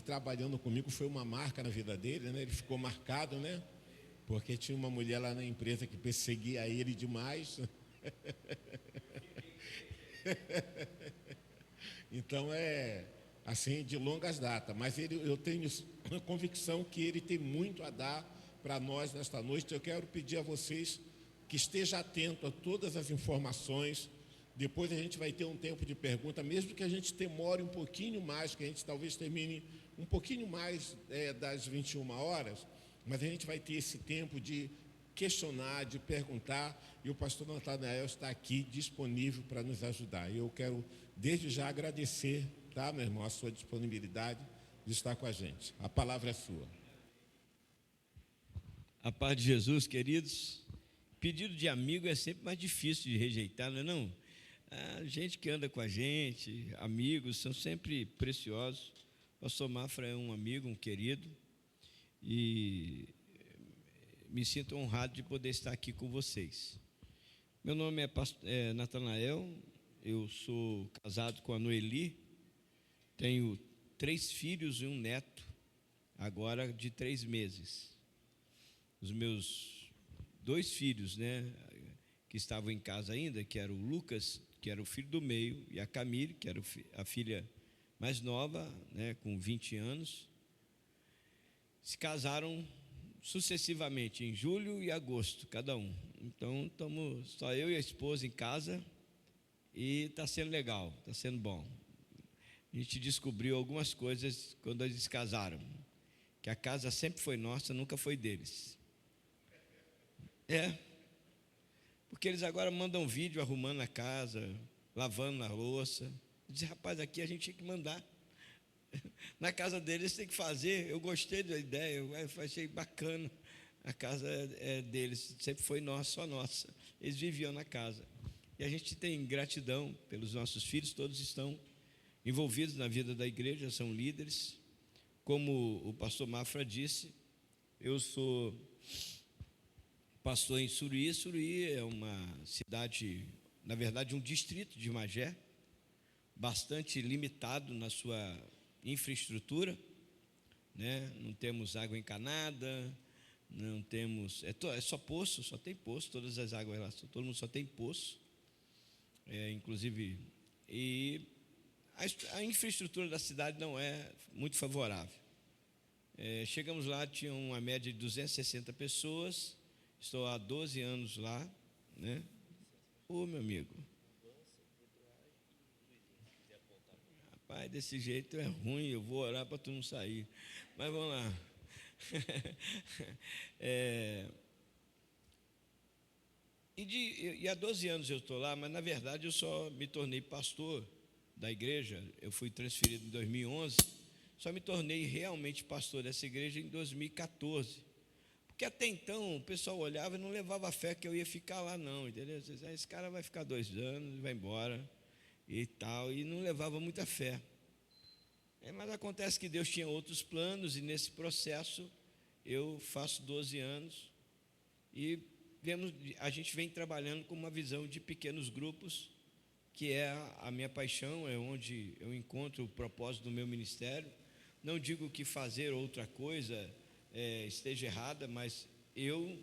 trabalhando comigo foi uma marca na vida dele, né? Ele ficou marcado, né? Porque tinha uma mulher lá na empresa que perseguia ele demais. Então é assim de longas datas, mas eu tenho a convicção que ele tem muito a dar para nós nesta noite. Eu quero pedir a vocês que esteja atento a todas as informações. Depois a gente vai ter um tempo de pergunta, mesmo que a gente demore um pouquinho mais, que a gente talvez termine um pouquinho mais das 21 horas, mas a gente vai ter esse tempo de questionar, de perguntar, e o pastor Natanael está aqui disponível para nos ajudar. Eu quero, desde já, agradecer, tá, meu irmão, a sua disponibilidade de estar com a gente. A palavra é sua. A paz de Jesus, queridos. Pedido de amigo é sempre mais difícil de rejeitar, não é não? A gente que anda com a gente, amigos, são sempre preciosos. O pastor Mafra é um amigo, um querido, e me sinto honrado de poder estar aqui com vocês. Meu nome é Natanael, eu sou casado com a Noeli, tenho 3 filhos e um neto, agora de 3 meses. Os meus 2 filhos, né, que estavam em casa ainda, que era o Lucas, que era o filho do meio, e a Camille, que era a filha mais nova, né, com 20 anos, se casaram sucessivamente em julho e agosto, cada um. Então, estamos só eu e a esposa em casa e está sendo legal, está sendo bom. A gente descobriu algumas coisas quando eles casaram, que a casa sempre foi nossa, nunca foi deles. Porque eles agora mandam vídeo arrumando a casa, lavando a louça. Diz, rapaz, aqui a gente tinha que mandar. Na casa deles tem que fazer. Eu gostei da ideia, eu achei bacana. A casa é deles, sempre foi nossa, só nossa. Eles viviam na casa. E a gente tem gratidão pelos nossos filhos, todos estão envolvidos na vida da igreja, são líderes. Como o pastor Mafra disse, eu sou pastor em Suruí. Suruí é uma cidade, na verdade, um distrito de Magé, bastante limitado na sua infraestrutura, né? Não temos água encanada, não temos, é só poço, só tem poço, todas as águas lá, todo mundo só tem poço, inclusive, e a infraestrutura da cidade não é muito favorável. Chegamos lá, tinha uma média de 260 pessoas, estou há 12 anos lá, né? Ô, meu amigo, rapaz, desse jeito é ruim, eu vou orar para tu não sair, mas vamos lá. E há 12 anos eu estou lá, mas na verdade eu só me tornei pastor da igreja, eu fui transferido em 2011, só me tornei realmente pastor dessa igreja em 2014, porque até então o pessoal olhava e não levava fé que eu ia ficar lá não, entendeu? Esse cara vai ficar 2 anos, vai embora e tal, e não levava muita fé. Mas acontece que Deus tinha outros planos, e nesse processo eu faço 12 anos e a gente vem trabalhando com uma visão de pequenos grupos, que é a minha paixão, é onde eu encontro o propósito do meu ministério. Não digo que fazer outra coisa esteja errada, mas eu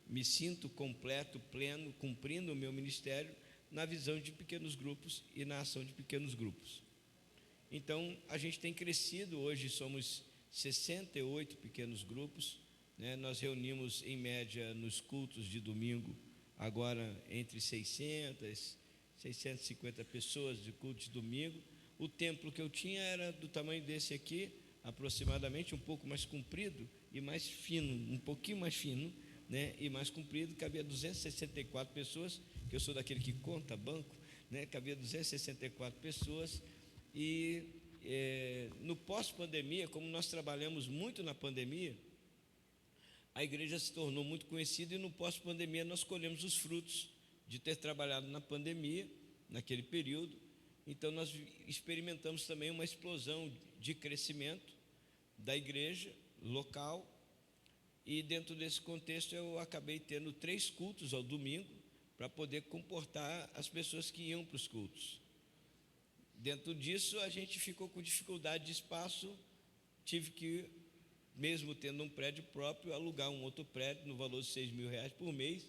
me sinto completo, pleno, cumprindo o meu ministério na visão de pequenos grupos e na ação de pequenos grupos. Então, a gente tem crescido, hoje somos 68 pequenos grupos, né? Nós reunimos, em média, nos cultos de domingo, agora entre 650 pessoas de culto de domingo. O templo que eu tinha era do tamanho desse aqui, aproximadamente, um pouco mais comprido e mais fino, um pouquinho mais fino, né? E mais comprido, cabia 264 pessoas, que eu sou daquele que conta banco, né? Cabia 264 pessoas. E no pós-pandemia, como nós trabalhamos muito na pandemia, a igreja se tornou muito conhecida, e no pós-pandemia nós colhemos os frutos de ter trabalhado na pandemia, naquele período. Então nós experimentamos também uma explosão de crescimento da igreja local, e dentro desse contexto eu acabei tendo 3 cultos ao domingo, para poder comportar as pessoas que iam para os cultos. Dentro disso, a gente ficou com dificuldade de espaço, tive que, mesmo tendo um prédio próprio, alugar um outro prédio no valor de R$ 6.000 por mês,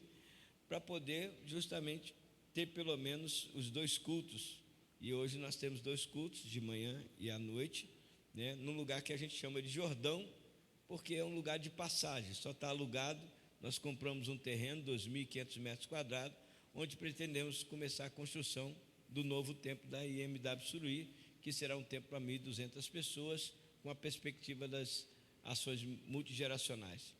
para poder justamente ter pelo menos os 2 cultos. E hoje nós temos 2 cultos, de manhã e à noite, né, num lugar que a gente chama de Jordão, porque é um lugar de passagem, só está alugado. Nós compramos um terreno, 2.500 metros quadrados, onde pretendemos começar a construção do novo templo da IMW Suruí, que será um templo para 1.200 pessoas, com a perspectiva das ações multigeracionais.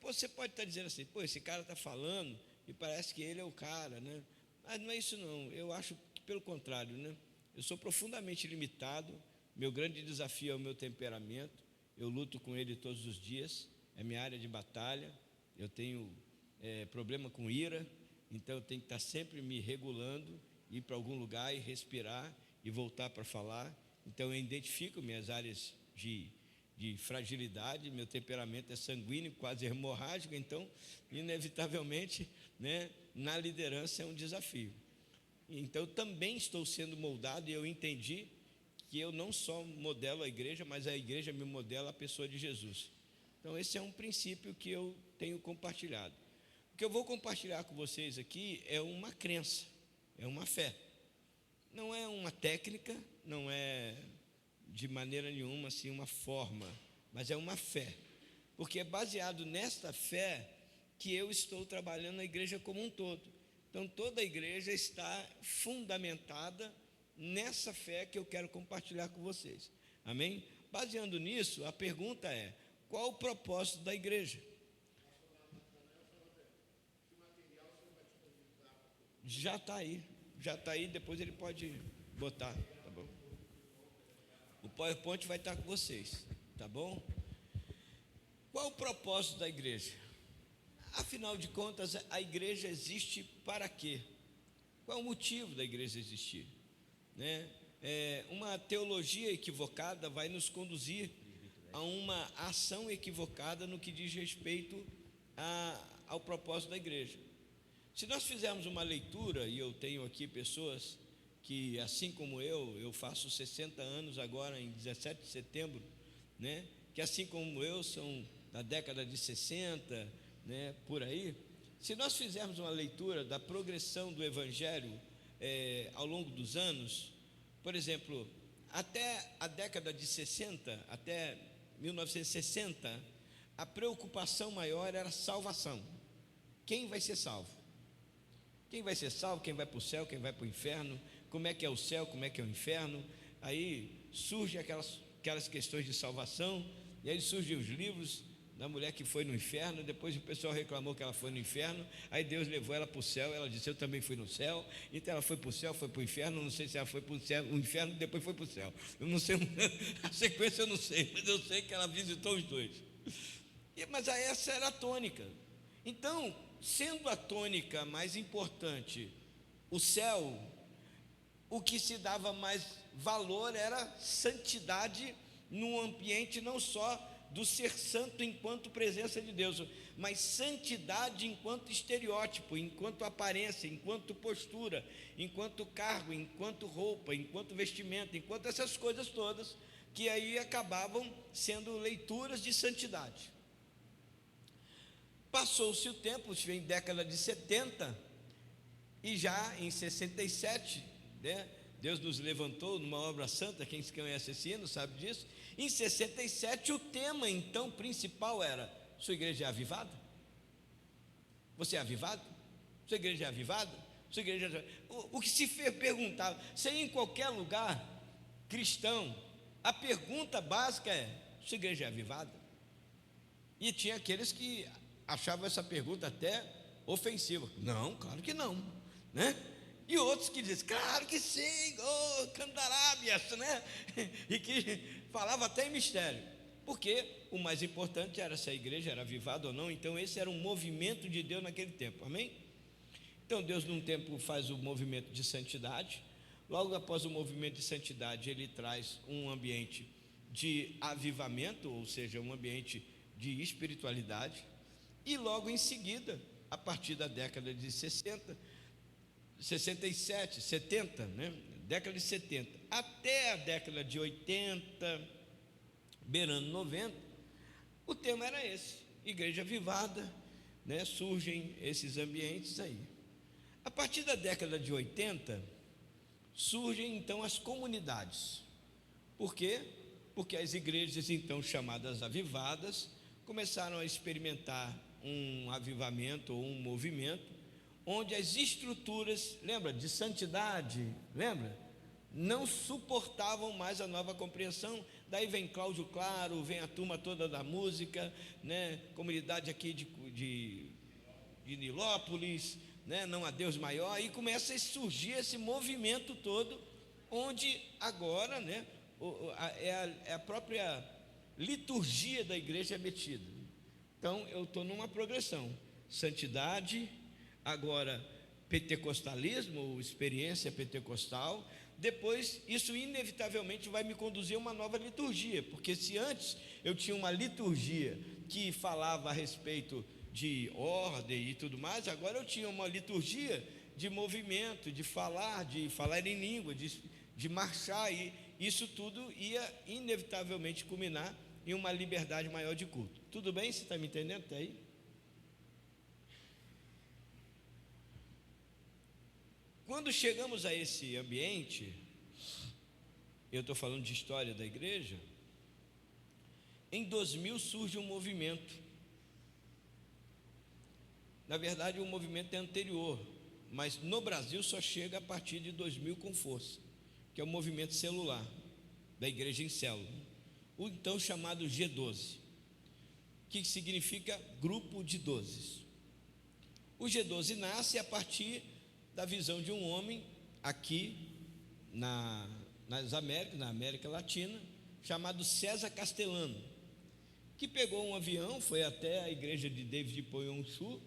Você pode estar dizendo assim, esse cara está falando e parece que ele é o cara, né? Mas não é isso não, eu acho que pelo contrário, né? Eu sou profundamente limitado, meu grande desafio é o meu temperamento, eu luto com ele todos os dias, é minha área de batalha, eu tenho problema com ira, então eu tenho que estar sempre me regulando, ir para algum lugar e respirar e voltar para falar. Então eu identifico minhas áreas de fragilidade, meu temperamento é sanguíneo, quase hemorrágico, então inevitavelmente, né, na liderança é um desafio. Então eu também estou sendo moldado e eu entendi que eu não só modelo a igreja, mas a igreja me modela a pessoa de Jesus. Então esse é um princípio que eu tenho compartilhado. O que eu vou compartilhar com vocês aqui é uma crença, é uma fé. Não é uma técnica, não é de maneira nenhuma assim uma forma, mas é uma fé. Porque é baseado nesta fé que eu estou trabalhando na igreja como um todo. Então toda a igreja está fundamentada nessa fé que eu quero compartilhar com vocês. Amém? Baseando nisso, a pergunta é: qual o propósito da igreja? Já está aí, depois ele pode botar, tá bom? O PowerPoint vai estar com vocês, tá bom? Qual o propósito da igreja? Afinal de contas, a igreja existe para quê? Qual é o motivo da igreja existir? Né? Uma teologia equivocada vai nos conduzir a uma ação equivocada no que diz respeito ao propósito da igreja. Se nós fizermos uma leitura, e eu tenho aqui pessoas que, assim como eu faço 60 anos agora, em 17 de setembro, né? Que assim como eu são da década de 60, né? Por aí. Se nós fizermos uma leitura da progressão do Evangelho ao longo dos anos, por exemplo, até a década de 60, até 1960, a preocupação maior era salvação. Quem vai ser salvo? Quem vai ser salvo, quem vai para o céu, quem vai para o inferno, como é que é o céu, como é que é o inferno. Aí surgem aquelas questões de salvação, e aí surgem os livros da mulher que foi no inferno. Depois o pessoal reclamou que ela foi no inferno, aí Deus levou ela para o céu, ela disse: eu também fui no céu. Então ela foi para o céu, foi para o inferno. Não sei se ela foi para o céu, o inferno, depois foi para o céu. Eu não sei, a sequência eu não sei, mas eu sei que ela visitou os dois. Mas essa era a tônica. Então, sendo a tônica mais importante o céu, o que se dava mais valor era santidade num ambiente não só do ser santo enquanto presença de Deus, mas santidade enquanto estereótipo, enquanto aparência, enquanto postura, enquanto cargo, enquanto roupa, enquanto vestimenta, enquanto essas coisas todas, que aí acabavam sendo leituras de santidade. Passou-se o tempo, em década de 70, e já em 67, né, Deus nos levantou numa obra santa. Quem se conhece esse hino sabe disso. Em 67, o tema então principal era: sua igreja é avivada? Você é avivado? Sua igreja é avivada? Sua igreja é... O que se perguntava, se em qualquer lugar cristão, a pergunta básica é: sua igreja é avivada? E tinha aqueles que achavam essa pergunta até ofensiva. Não, claro que não, né? E outros que dizem: claro que sim, oh, candarábias, né? E que falava até em mistério, porque o mais importante era se a igreja era avivada ou não. Então esse era um movimento de Deus naquele tempo, amém? Então Deus num tempo faz o movimento de santidade. Logo após o movimento de santidade, ele traz um ambiente de avivamento, ou seja, um ambiente de espiritualidade. E logo em seguida, a partir da década de 60, 67, 70, né? Década de 70, até a década de 80, beirando 90, o tema era esse, igreja avivada, né? Surgem esses ambientes aí. A partir da década de 80, surgem então as comunidades. Por quê? Porque as igrejas então chamadas avivadas começaram a experimentar um avivamento ou um movimento onde as estruturas, lembra, de santidade, lembra? Não suportavam mais a nova compreensão. Daí vem Cláudio Claro, vem a turma toda da música, né? Comunidade aqui de Nilópolis, né? Não há Deus maior, e começa a surgir esse movimento todo, onde agora, né? É a própria liturgia da igreja é metida. Então eu estou numa progressão: santidade, agora pentecostalismo, ou experiência pentecostal. Depois isso inevitavelmente vai me conduzir a uma nova liturgia, porque se antes eu tinha uma liturgia que falava a respeito de ordem e tudo mais, agora eu tinha uma liturgia de movimento, de falar em língua, de marchar, e isso tudo ia inevitavelmente culminar em uma liberdade maior de culto. Tudo bem? Você está me entendendo até aí? Quando chegamos a esse ambiente, eu estou falando de história da igreja, em 2000 surge um movimento. Na verdade, o movimento é anterior, mas no Brasil só chega a partir de 2000 com força, que é o movimento celular, da igreja em célula, o então chamado G12, que significa grupo de 12. O G12 nasce a partir da visão de um homem aqui nas Américas, na América Latina, chamado César Castellano, que pegou um avião, foi até a igreja de David Poyonchu,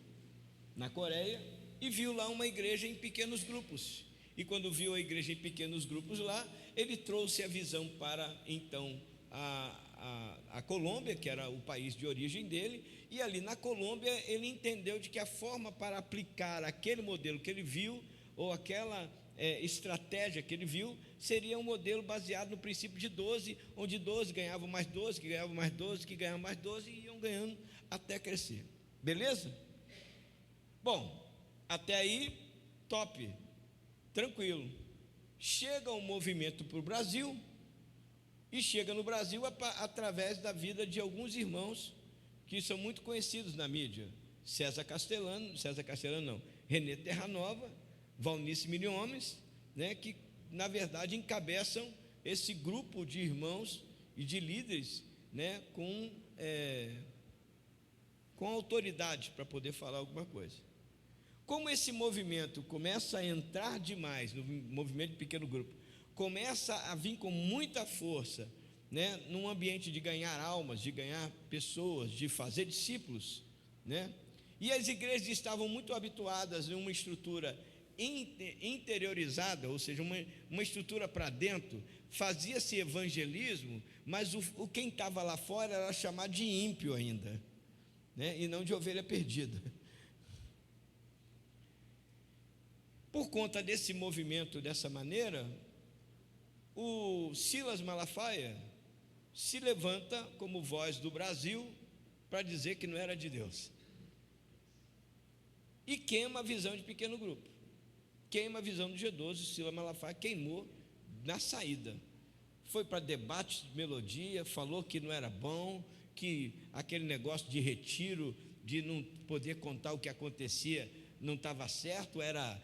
na Coreia, e viu lá uma igreja em pequenos grupos. E quando viu a igreja em pequenos grupos lá, ele trouxe a visão para então a Colômbia, que era o país de origem dele, e ali na Colômbia ele entendeu de que a forma para aplicar aquele modelo que ele viu, ou aquela estratégia que ele viu, seria um modelo baseado no princípio de 12, onde 12 ganhavam mais 12, que ganhavam mais 12, que ganhavam mais 12, e iam ganhando até crescer. Beleza? Bom, até aí, top, tranquilo. Chega um movimento para o Brasil, e chega no Brasil através da vida de alguns irmãos que são muito conhecidos na mídia: César Castellano não, Renê Terranova, Valnice Milhomes, né, que na verdade encabeçam esse grupo de irmãos e de líderes, né, com autoridade para poder falar alguma coisa. Como esse movimento começa a entrar demais no movimento de pequeno grupo, começa a vir com muita força, né, num ambiente de ganhar almas, de ganhar pessoas, de fazer discípulos, né, e as igrejas estavam muito habituadas a uma estrutura interiorizada, ou seja, uma estrutura para dentro. Fazia-se evangelismo, mas quem estava lá fora era chamado de ímpio ainda, né, e não de ovelha perdida. Por conta desse movimento, dessa maneira, o Silas Malafaia se levanta como voz do Brasil para dizer que não era de Deus, e queima a visão de pequeno grupo, queima a visão do G12. O Silas Malafaia queimou na saída, foi para debates de melodia, falou que não era bom, que aquele negócio de retiro, de não poder contar o que acontecia, não estava certo, era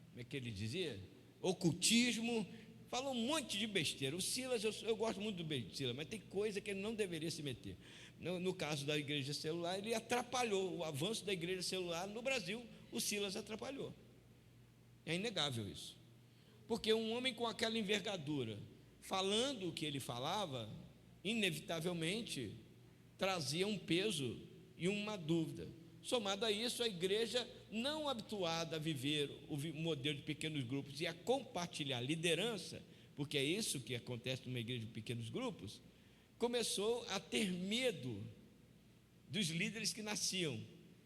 como é que ele dizia? Ocultismo. Falou um monte de besteira. O Silas, eu gosto muito do Silas, mas tem coisa que ele não deveria se meter. No caso da igreja celular, ele atrapalhou o avanço da igreja celular no Brasil. O Silas atrapalhou. É inegável isso, porque um homem com aquela envergadura, falando o que ele falava, inevitavelmente trazia um peso e uma dúvida. Somado a isso, a igreja, não habituada a viver o modelo de pequenos grupos e a compartilhar liderança, porque é isso que acontece numa igreja de pequenos grupos, começou a ter medo dos líderes que nasciam.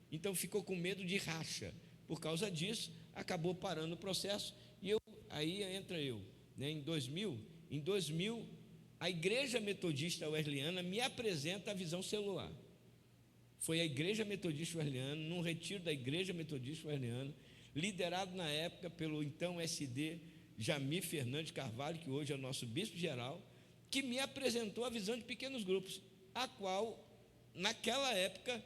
Então ficou com medo de racha. Por causa disso, acabou parando o processo. E aí entra eu, né? Em 2000, a Igreja Metodista Wesleyana me apresenta a visão celular. Foi a Igreja Metodista Wesleyana, num retiro da Igreja Metodista Wesleyana, liderado na época pelo então SD Jamir Fernandes Carvalho, que hoje é o nosso bispo-geral, que me apresentou a visão de pequenos grupos, a qual, naquela época,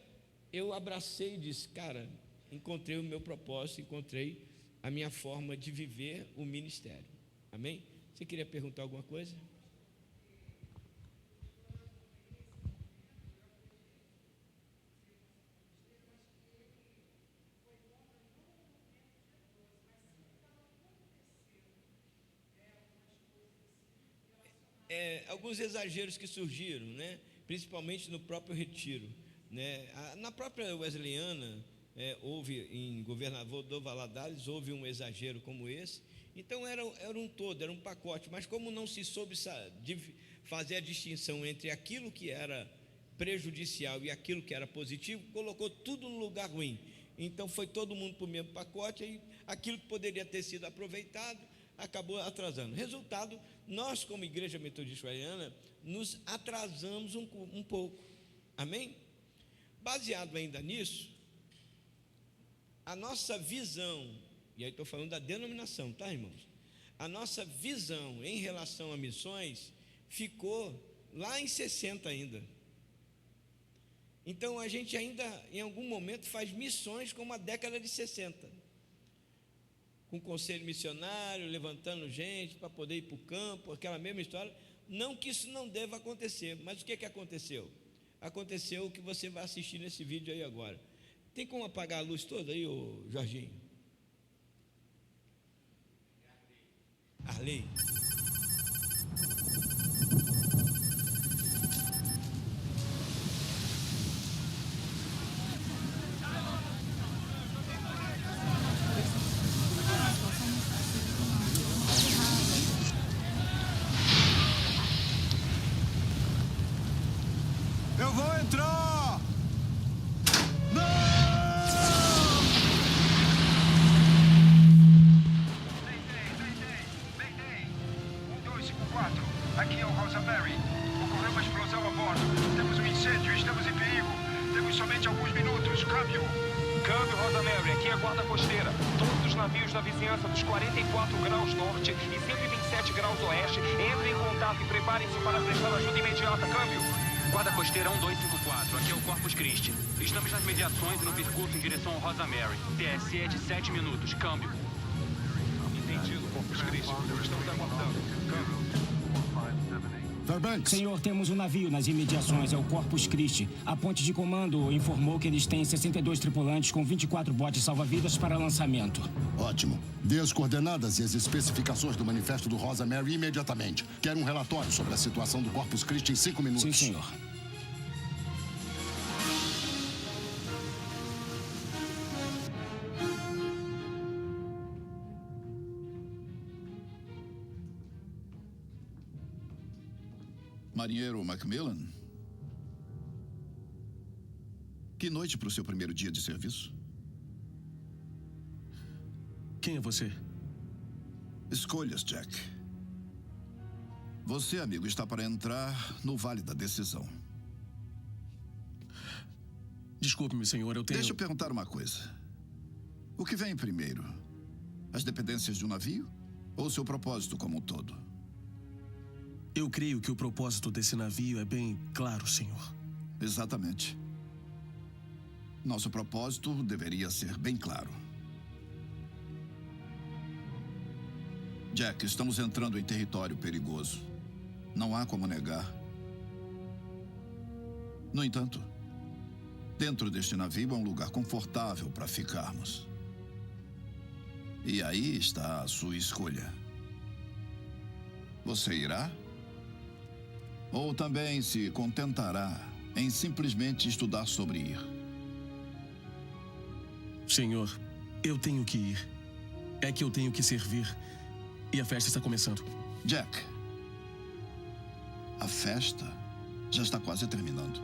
eu abracei e disse: cara, encontrei o meu propósito, encontrei a minha forma de viver o ministério. Amém? Você queria perguntar alguma coisa? Alguns exageros que surgiram, né? Principalmente no próprio retiro, né? Na própria Wesleyana, houve em Governador Valadares, houve um exagero como esse. Então era um todo, era um pacote, mas como não se soube fazer a distinção entre aquilo que era prejudicial e aquilo que era positivo, colocou tudo no lugar ruim. Então foi todo mundo para o mesmo pacote, e aquilo que poderia ter sido aproveitado acabou atrasando. Resultado, nós como Igreja Metodista Wesleyana nos atrasamos um pouco. Amém? Baseado ainda nisso, a nossa visão, e aí estou falando da denominação, tá, irmãos? A nossa visão em relação a missões ficou lá em 60 ainda. Então a gente ainda em algum momento faz missões como a década de 60. Com conselho missionário, levantando gente para poder ir para o campo, aquela mesma história. Não que isso não deva acontecer, mas o que aconteceu? Aconteceu o que você vai assistir nesse vídeo aí agora. Tem como apagar a luz toda aí, ô Jorginho? Arley. Eu vou entrar! Não! Mayday! 1254, aqui é o Rosa Mary. Ocorreu uma explosão a bordo. Temos um incêndio, estamos em perigo. Temos somente alguns minutos. Câmbio! Câmbio, Rosa Mary, aqui é a guarda costeira. Todos os navios da vizinhança dos 44 graus norte e 127 graus oeste entrem em contato e preparem-se para prestar ajuda imediata. Câmbio! Guarda costeira 1254, aqui é o Corpus Christi. Estamos nas mediações e no percurso em direção ao Rosa Mary. TSE de 7 minutos, câmbio. Entendido, Corpus Christi. Estamos aguardando. Câmbio. Fairbanks. Senhor, temos um navio nas imediações, é o Corpus Christi. A ponte de comando informou que eles têm 62 tripulantes com 24 botes salva-vidas para lançamento. Ótimo. Dê as coordenadas e as especificações do manifesto do Rosa Mary imediatamente. Quero um relatório sobre a situação do Corpus Christi em 5 minutos. Sim, senhor. Marinheiro Macmillan? Que noite para o seu primeiro dia de serviço? Quem é você? Escolhas, Jack. Você, amigo, está para entrar no Vale da Decisão. Desculpe-me, senhor, eu tenho... Deixa eu perguntar uma coisa. O que vem primeiro? As dependências de um navio ou seu propósito como um todo? Eu creio que o propósito desse navio é bem claro, senhor. Exatamente. Nosso propósito deveria ser bem claro. Jack, estamos entrando em território perigoso. Não há como negar. No entanto, dentro deste navio é um lugar confortável para ficarmos. E aí está a sua escolha. Você irá? Ou também se contentará em simplesmente estudar sobre ir? Senhor, eu tenho que ir. É que eu tenho que servir. E a festa está começando. Jack, a festa já está quase terminando.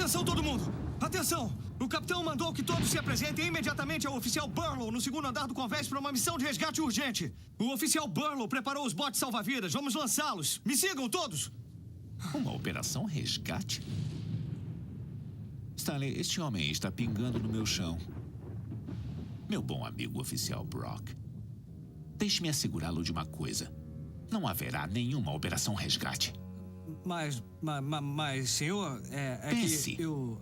Atenção, todo mundo! Atenção! O capitão mandou que todos se apresentem imediatamente ao oficial Burlow no segundo andar do convés para uma missão de resgate urgente. O oficial Burlow preparou os botes salva-vidas. Vamos lançá-los. Me sigam todos! Uma operação resgate? Stanley, este homem está pingando no meu chão. Meu bom amigo oficial Brock, deixe-me assegurá-lo de uma coisa. Não haverá nenhuma operação resgate. Mas senhor, Pense. que eu...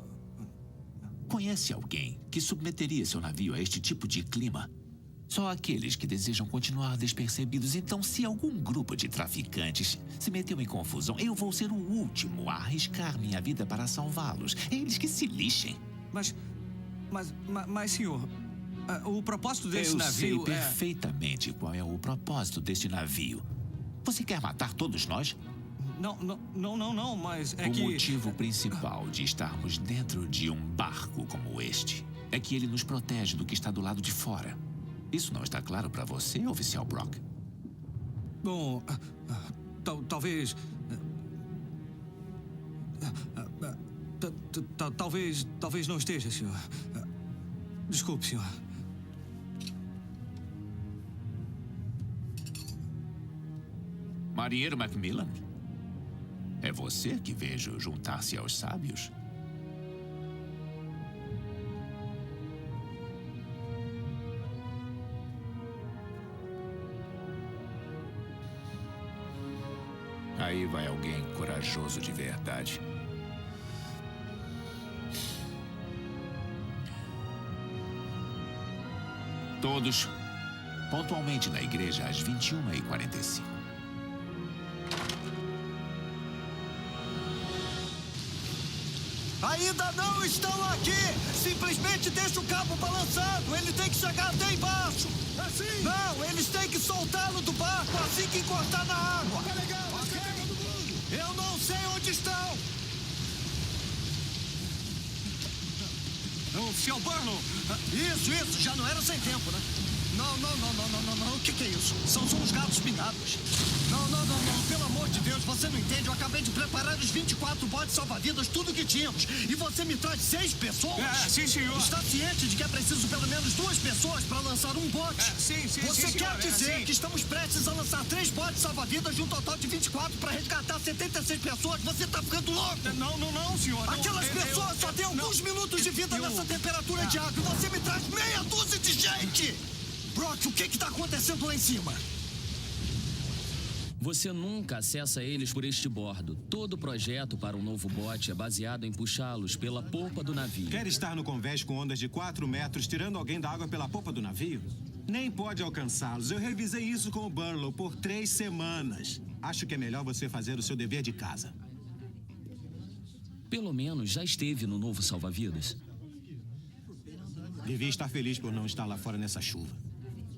Conhece alguém que submeteria seu navio a este tipo de clima? Só aqueles que desejam continuar despercebidos. Então, se algum grupo de traficantes se meteu em confusão, eu vou ser o último a arriscar minha vida para salvá-los. Eles que se lixem. Mas senhor, o propósito desse navio Eu sei perfeitamente qual é o propósito deste navio. Você quer matar todos nós? Não, mas O motivo principal de estarmos dentro de um barco como este é que ele nos protege do que está do lado de fora. Isso não está claro para você, oficial Brock? Bom, talvez... Talvez não esteja, senhor. Desculpe, senhor. Marinheiro Macmillan? É você que vejo juntar-se aos sábios? Aí vai alguém corajoso de verdade. Todos, pontualmente na igreja às 21h45. Ainda não estão aqui! Simplesmente deixa o cabo balançado! Ele tem que chegar até embaixo! Assim? Não, eles têm que soltá-lo do barco assim que encostar na água! Tá legal, okay. Eu não sei onde estão! Oficial Burlow! Isso, já não era sem tempo, né? Não. O que é isso? São uns gatos pingados. Não. Pelo amor de Deus, você não entende. Eu acabei de preparar os 24 botes salva-vidas, tudo que tínhamos. E você me traz 6 pessoas? Sim, senhor. Está ciente de que é preciso pelo menos 2 pessoas para lançar um bote? Sim, Você senhor, quer dizer que estamos prestes a lançar 3 botes salva-vidas de um total de 24 para resgatar 76 pessoas? Você está ficando louco? Não, senhor. Aquelas pessoas só têm alguns minutos de vida nessa temperatura de água. E você me traz meia dúzia de gente! Brock, o que está acontecendo lá em cima? Você nunca acessa eles por este bordo. Todo projeto para um novo bote é baseado em puxá-los pela polpa do navio. Quer estar no convés com ondas de 4 metros, tirando alguém da água pela polpa do navio? Nem pode alcançá-los. Eu revisei isso com o Burlow por 3 semanas. Acho que é melhor você fazer o seu dever de casa. Pelo menos já esteve no novo salva-vidas. Devia estar feliz por não estar lá fora nessa chuva.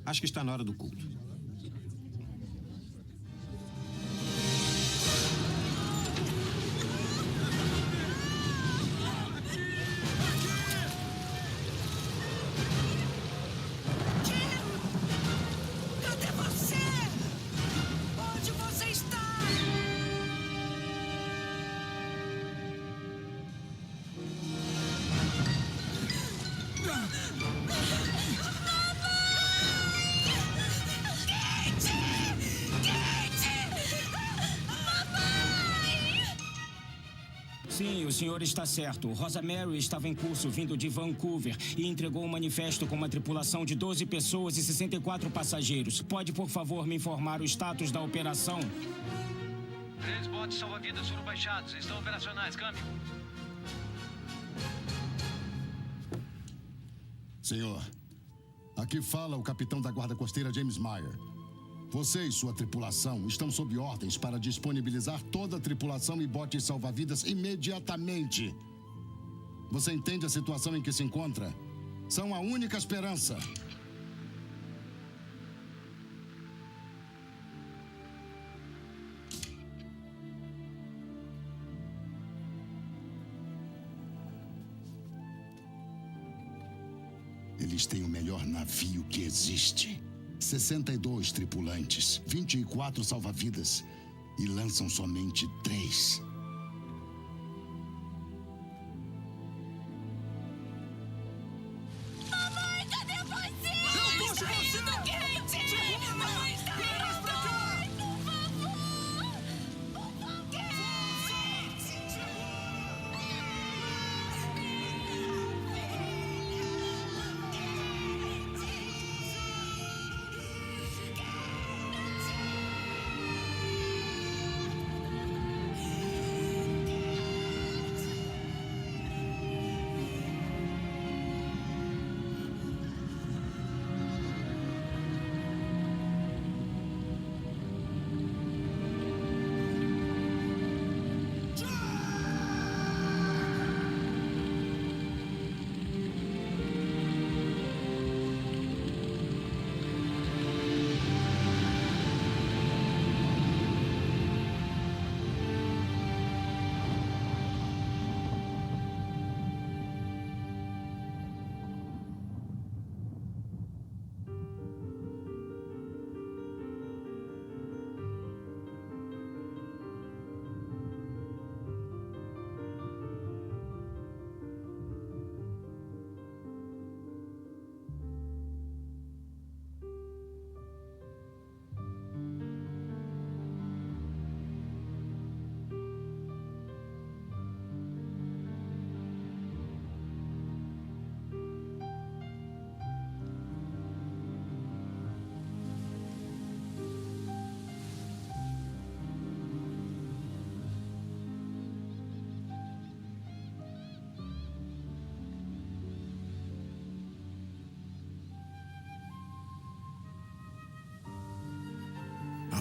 Acho que está na hora do culto. Cadê você? Onde você está? Sim, o senhor está certo. Rosa Mary estava em curso vindo de Vancouver e entregou um manifesto com uma tripulação de 12 pessoas e 64 passageiros. Pode, por favor, me informar o status da operação? 3 botes salva-vidas foram baixados. Estão operacionais. Câmbio. Senhor, aqui fala o capitão da Guarda Costeira James Meyer. Você e sua tripulação estão sob ordens para disponibilizar toda a tripulação e botes salva-vidas imediatamente. Você entende a situação em que se encontra? São a única esperança. Eles têm o melhor navio que existe. 62 tripulantes, 24 salva-vidas e lançam somente 3.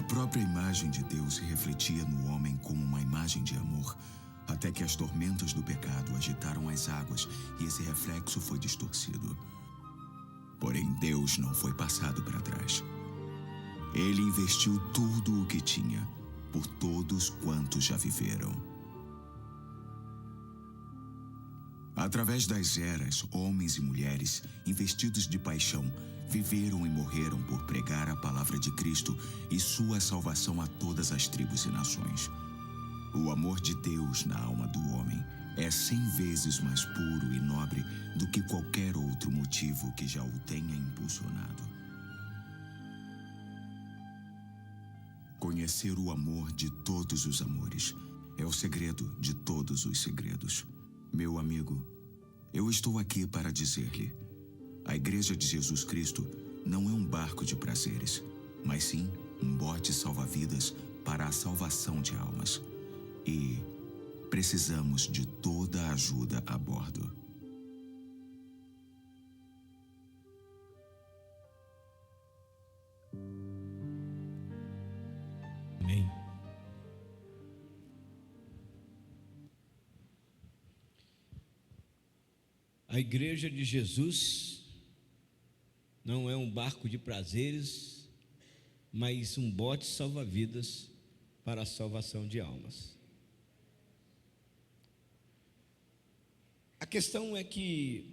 própria imagem de Deus se refletia no homem como uma imagem de amor, até que as tormentas do pecado agitaram as águas e esse reflexo foi distorcido. Porém, Deus não foi passado para trás. Ele investiu tudo o que tinha, por todos quantos já viveram. Através das eras, homens e mulheres, investidos de paixão, viveram e morreram por pregar a palavra de Cristo e sua salvação a todas as tribos e nações. O amor de Deus na alma do homem é 100 vezes mais puro e nobre do que qualquer outro motivo que já o tenha impulsionado. Conhecer o amor de todos os amores é o segredo de todos os segredos. Meu amigo, eu estou aqui para dizer-lhe: a Igreja de Jesus Cristo não é um barco de prazeres, mas sim um bote salva-vidas para a salvação de almas. E precisamos de toda a ajuda a bordo. Amém. A Igreja de Jesus não é um barco de prazeres, mas um bote salva-vidas para a salvação de almas. A questão é que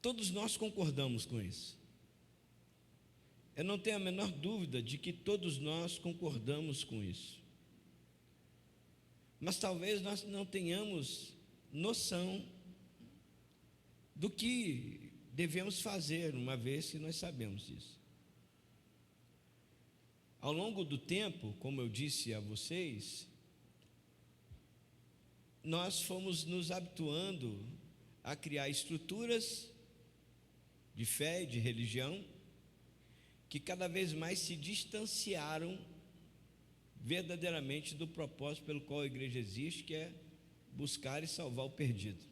todos nós concordamos com isso. Eu não tenho a menor dúvida de que todos nós concordamos com isso. Mas talvez nós não tenhamos noção do que devemos fazer, uma vez que nós sabemos isso. Ao longo do tempo, como eu disse a vocês, nós fomos nos habituando a criar estruturas de fé e de religião que cada vez mais se distanciaram verdadeiramente do propósito pelo qual a igreja existe, que é buscar e salvar o perdido.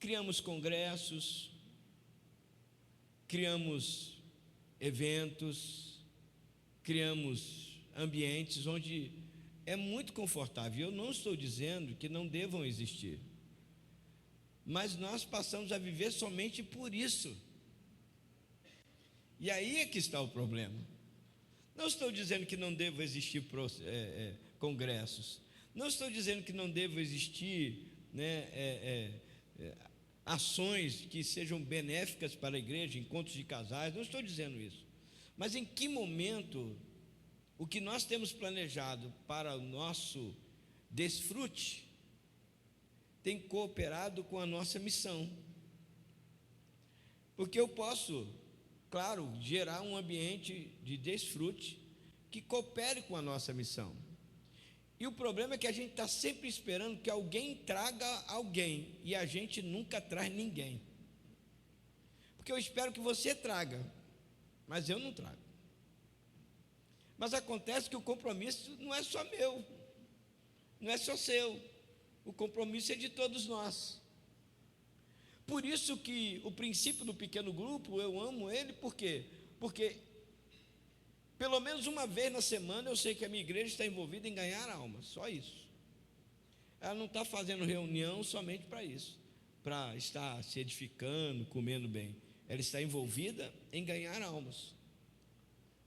Criamos congressos, criamos eventos, criamos ambientes onde é muito confortável. Eu não estou dizendo que não devam existir, mas nós passamos a viver somente por isso. E aí é que está o problema. Não estou dizendo que não devam existir congressos, não estou dizendo que não devam existir ações que sejam benéficas para a igreja, encontros de casais, não estou dizendo isso. Mas em que momento o que nós temos planejado para o nosso desfrute tem cooperado com a nossa missão? Porque eu posso, claro, gerar um ambiente de desfrute que coopere com a nossa missão. E o problema é que a gente está sempre esperando que alguém traga alguém, e a gente nunca traz ninguém. Porque eu espero que você traga, mas eu não trago. Mas acontece que o compromisso não é só meu, não é só seu, o compromisso é de todos nós. Por isso que o princípio do pequeno grupo, eu amo ele, por quê? Porque pelo menos uma vez na semana eu sei que a minha igreja está envolvida em ganhar almas, só isso. Ela não está fazendo reunião somente para isso, para estar se edificando, comendo bem. Ela está envolvida em ganhar almas.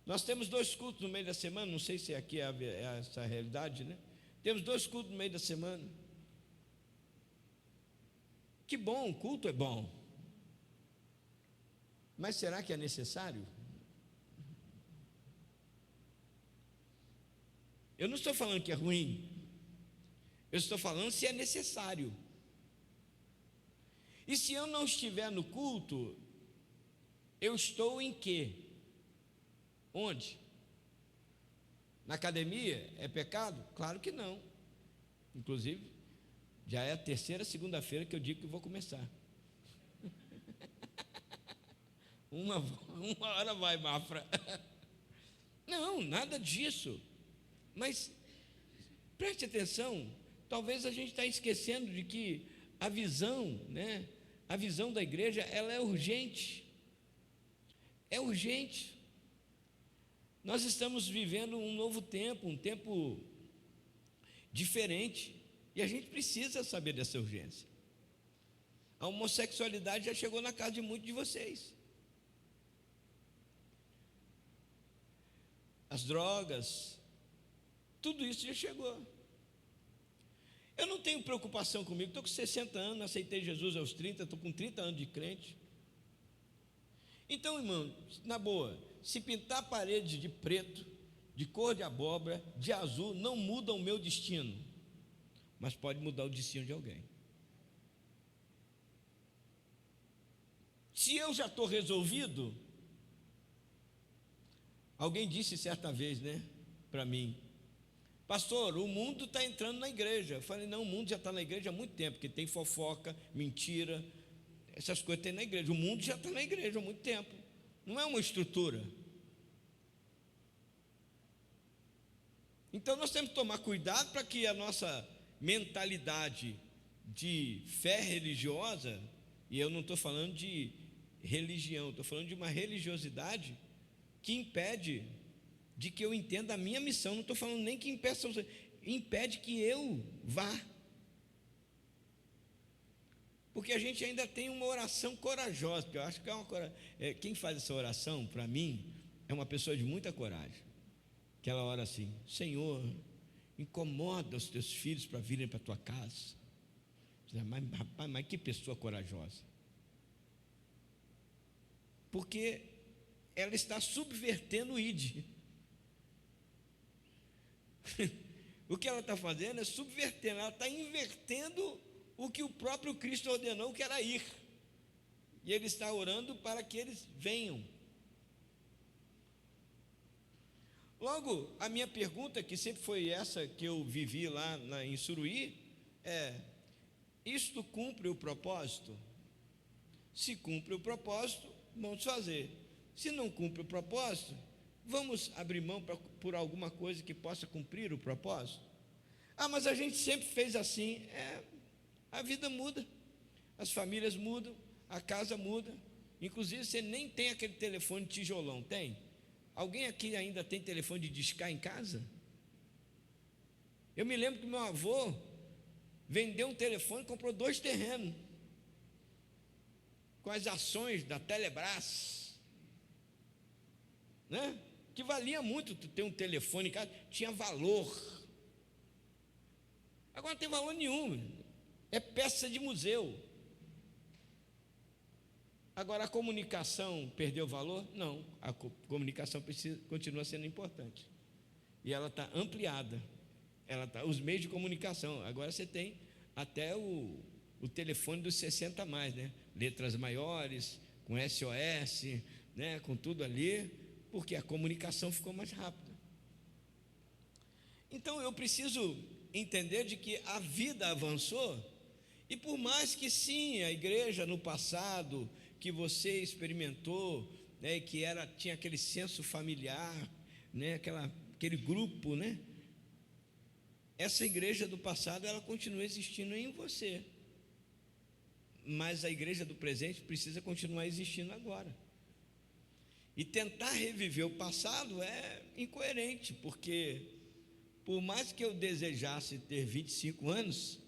Nós temos 2 cultos no meio da semana, não sei se aqui é essa realidade, né? Temos 2 cultos no meio da semana. Que bom, o culto é bom. Mas será que é necessário? Eu não estou falando que é ruim. Eu estou falando se é necessário. E se eu não estiver no culto, eu estou em quê? Onde? Na academia? É pecado? Claro que não. Inclusive, já é a 3ª segunda-feira que eu digo que vou começar. uma hora vai, Mafra. Não, nada disso. Mas preste atenção, talvez a gente está esquecendo de que a visão, né? A visão da igreja, ela é urgente. É urgente. Nós estamos vivendo um novo tempo, um tempo diferente, e a gente precisa saber dessa urgência. A homossexualidade já chegou na casa de muitos de vocês. As drogas, tudo isso já chegou. Eu não tenho preocupação comigo, estou com 60 anos, aceitei Jesus aos 30, estou com 30 anos de crente. Então, irmão, na boa, se pintar a parede de preto, de cor de abóbora, de azul, não muda o meu destino, mas pode mudar o destino de alguém. Se eu já estou resolvido, alguém disse certa vez, para mim, pastor, o mundo está entrando na igreja. Eu falei, não, o mundo já está na igreja há muito tempo, porque tem fofoca, mentira, essas coisas tem na igreja. O mundo já está na igreja há muito tempo, não é uma estrutura. Então nós temos que tomar cuidado para que a nossa mentalidade de fé religiosa, e eu não estou falando de religião, estou falando de uma religiosidade que impede de que eu entenda a minha missão. Não estou falando nem que impede que eu vá, porque a gente ainda tem uma oração corajosa, porque eu acho que quem faz essa oração, para mim, é uma pessoa de muita coragem, que ela ora assim: Senhor, incomoda os teus filhos para virem para a tua casa. Mas rapaz, mas que pessoa corajosa, porque ela está subvertendo o ID. O que ela está fazendo é subvertendo, ela está invertendo o que o próprio Cristo ordenou, que era ir, e Ele está orando para que eles venham. Logo, a minha pergunta, que sempre foi essa que eu vivi lá em Suruí, é: isto cumpre o propósito? Se cumpre o propósito, vamos fazer. Se não cumpre o propósito, vamos abrir mão por alguma coisa que possa cumprir o propósito? Ah, mas a gente sempre fez assim. A vida muda, as famílias mudam, a casa muda. Inclusive, você nem tem aquele telefone tijolão, tem? Alguém aqui ainda tem telefone de discar em casa? Eu me lembro que meu avô vendeu um telefone e comprou 2 terrenos, com as ações da Telebrás, que valia muito tu ter um telefone em casa, tinha valor. Agora não tem valor nenhum, é peça de museu. Agora a comunicação perdeu valor? Não, a comunicação continua sendo importante, e ela está ampliada. Os meios de comunicação, agora você tem até o telefone dos 60 a mais, letras maiores, com SOS, com tudo ali, porque a comunicação ficou mais rápida. Então eu preciso entender de que a vida avançou, e por mais que sim, a igreja no passado, que você experimentou, que tinha aquele senso familiar, aquele grupo, essa igreja do passado, ela continua existindo em você, mas a igreja do presente precisa continuar existindo agora. E tentar reviver o passado é incoerente, porque por mais que eu desejasse ter 25 anos,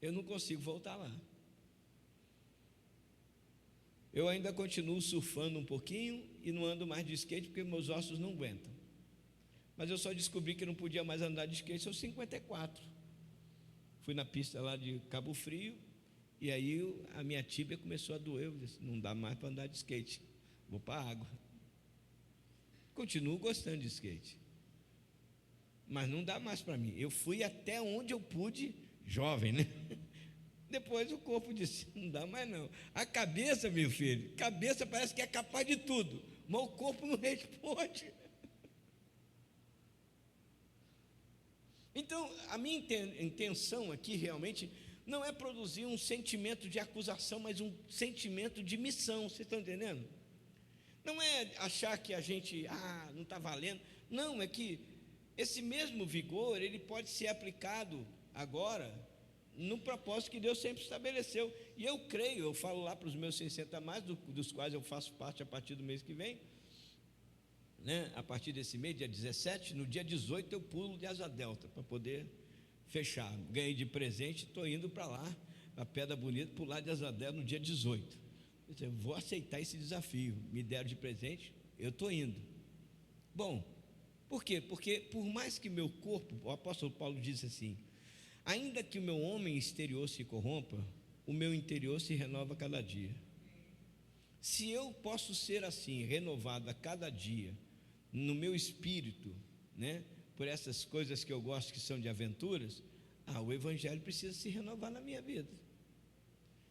eu não consigo voltar lá. Eu ainda continuo surfando um pouquinho e não ando mais de skate porque meus ossos não aguentam. Mas eu só descobri que não podia mais andar de skate aos 54. Fui na pista lá de Cabo Frio, e aí a minha tíbia começou a doer. Eu disse: não dá mais para andar de skate, vou para a água. Continuo gostando de skate, mas não dá mais para mim. Eu fui até onde eu pude, jovem, Depois o corpo disse: não dá mais não. A cabeça, meu filho, cabeça parece que é capaz de tudo, mas o corpo não responde. Então, a minha intenção aqui realmente não é produzir um sentimento de acusação, mas um sentimento de missão. Vocês estão entendendo? Não é achar que a gente, não está valendo. Não, é que esse mesmo vigor, ele pode ser aplicado agora no propósito que Deus sempre estabeleceu. E eu creio, eu falo lá para os meus 60 a mais, dos quais eu faço parte a partir do mês que vem, né, a partir desse mês, dia 17, no dia 18 eu pulo de asa delta para poder fechar. Ganhei de presente, estou indo para lá, a Pedra Bonita, pular de asa delta no dia 18. Eu vou aceitar esse desafio, me deram de presente, eu estou indo. Bom, por quê? Porque por mais que meu corpo, o apóstolo Paulo disse assim, ainda que o meu homem exterior se corrompa, o meu interior se renova cada dia. Se eu posso ser assim, renovado a cada dia, no meu espírito, né, por essas coisas que eu gosto, que são de aventuras, o evangelho precisa se renovar na minha vida.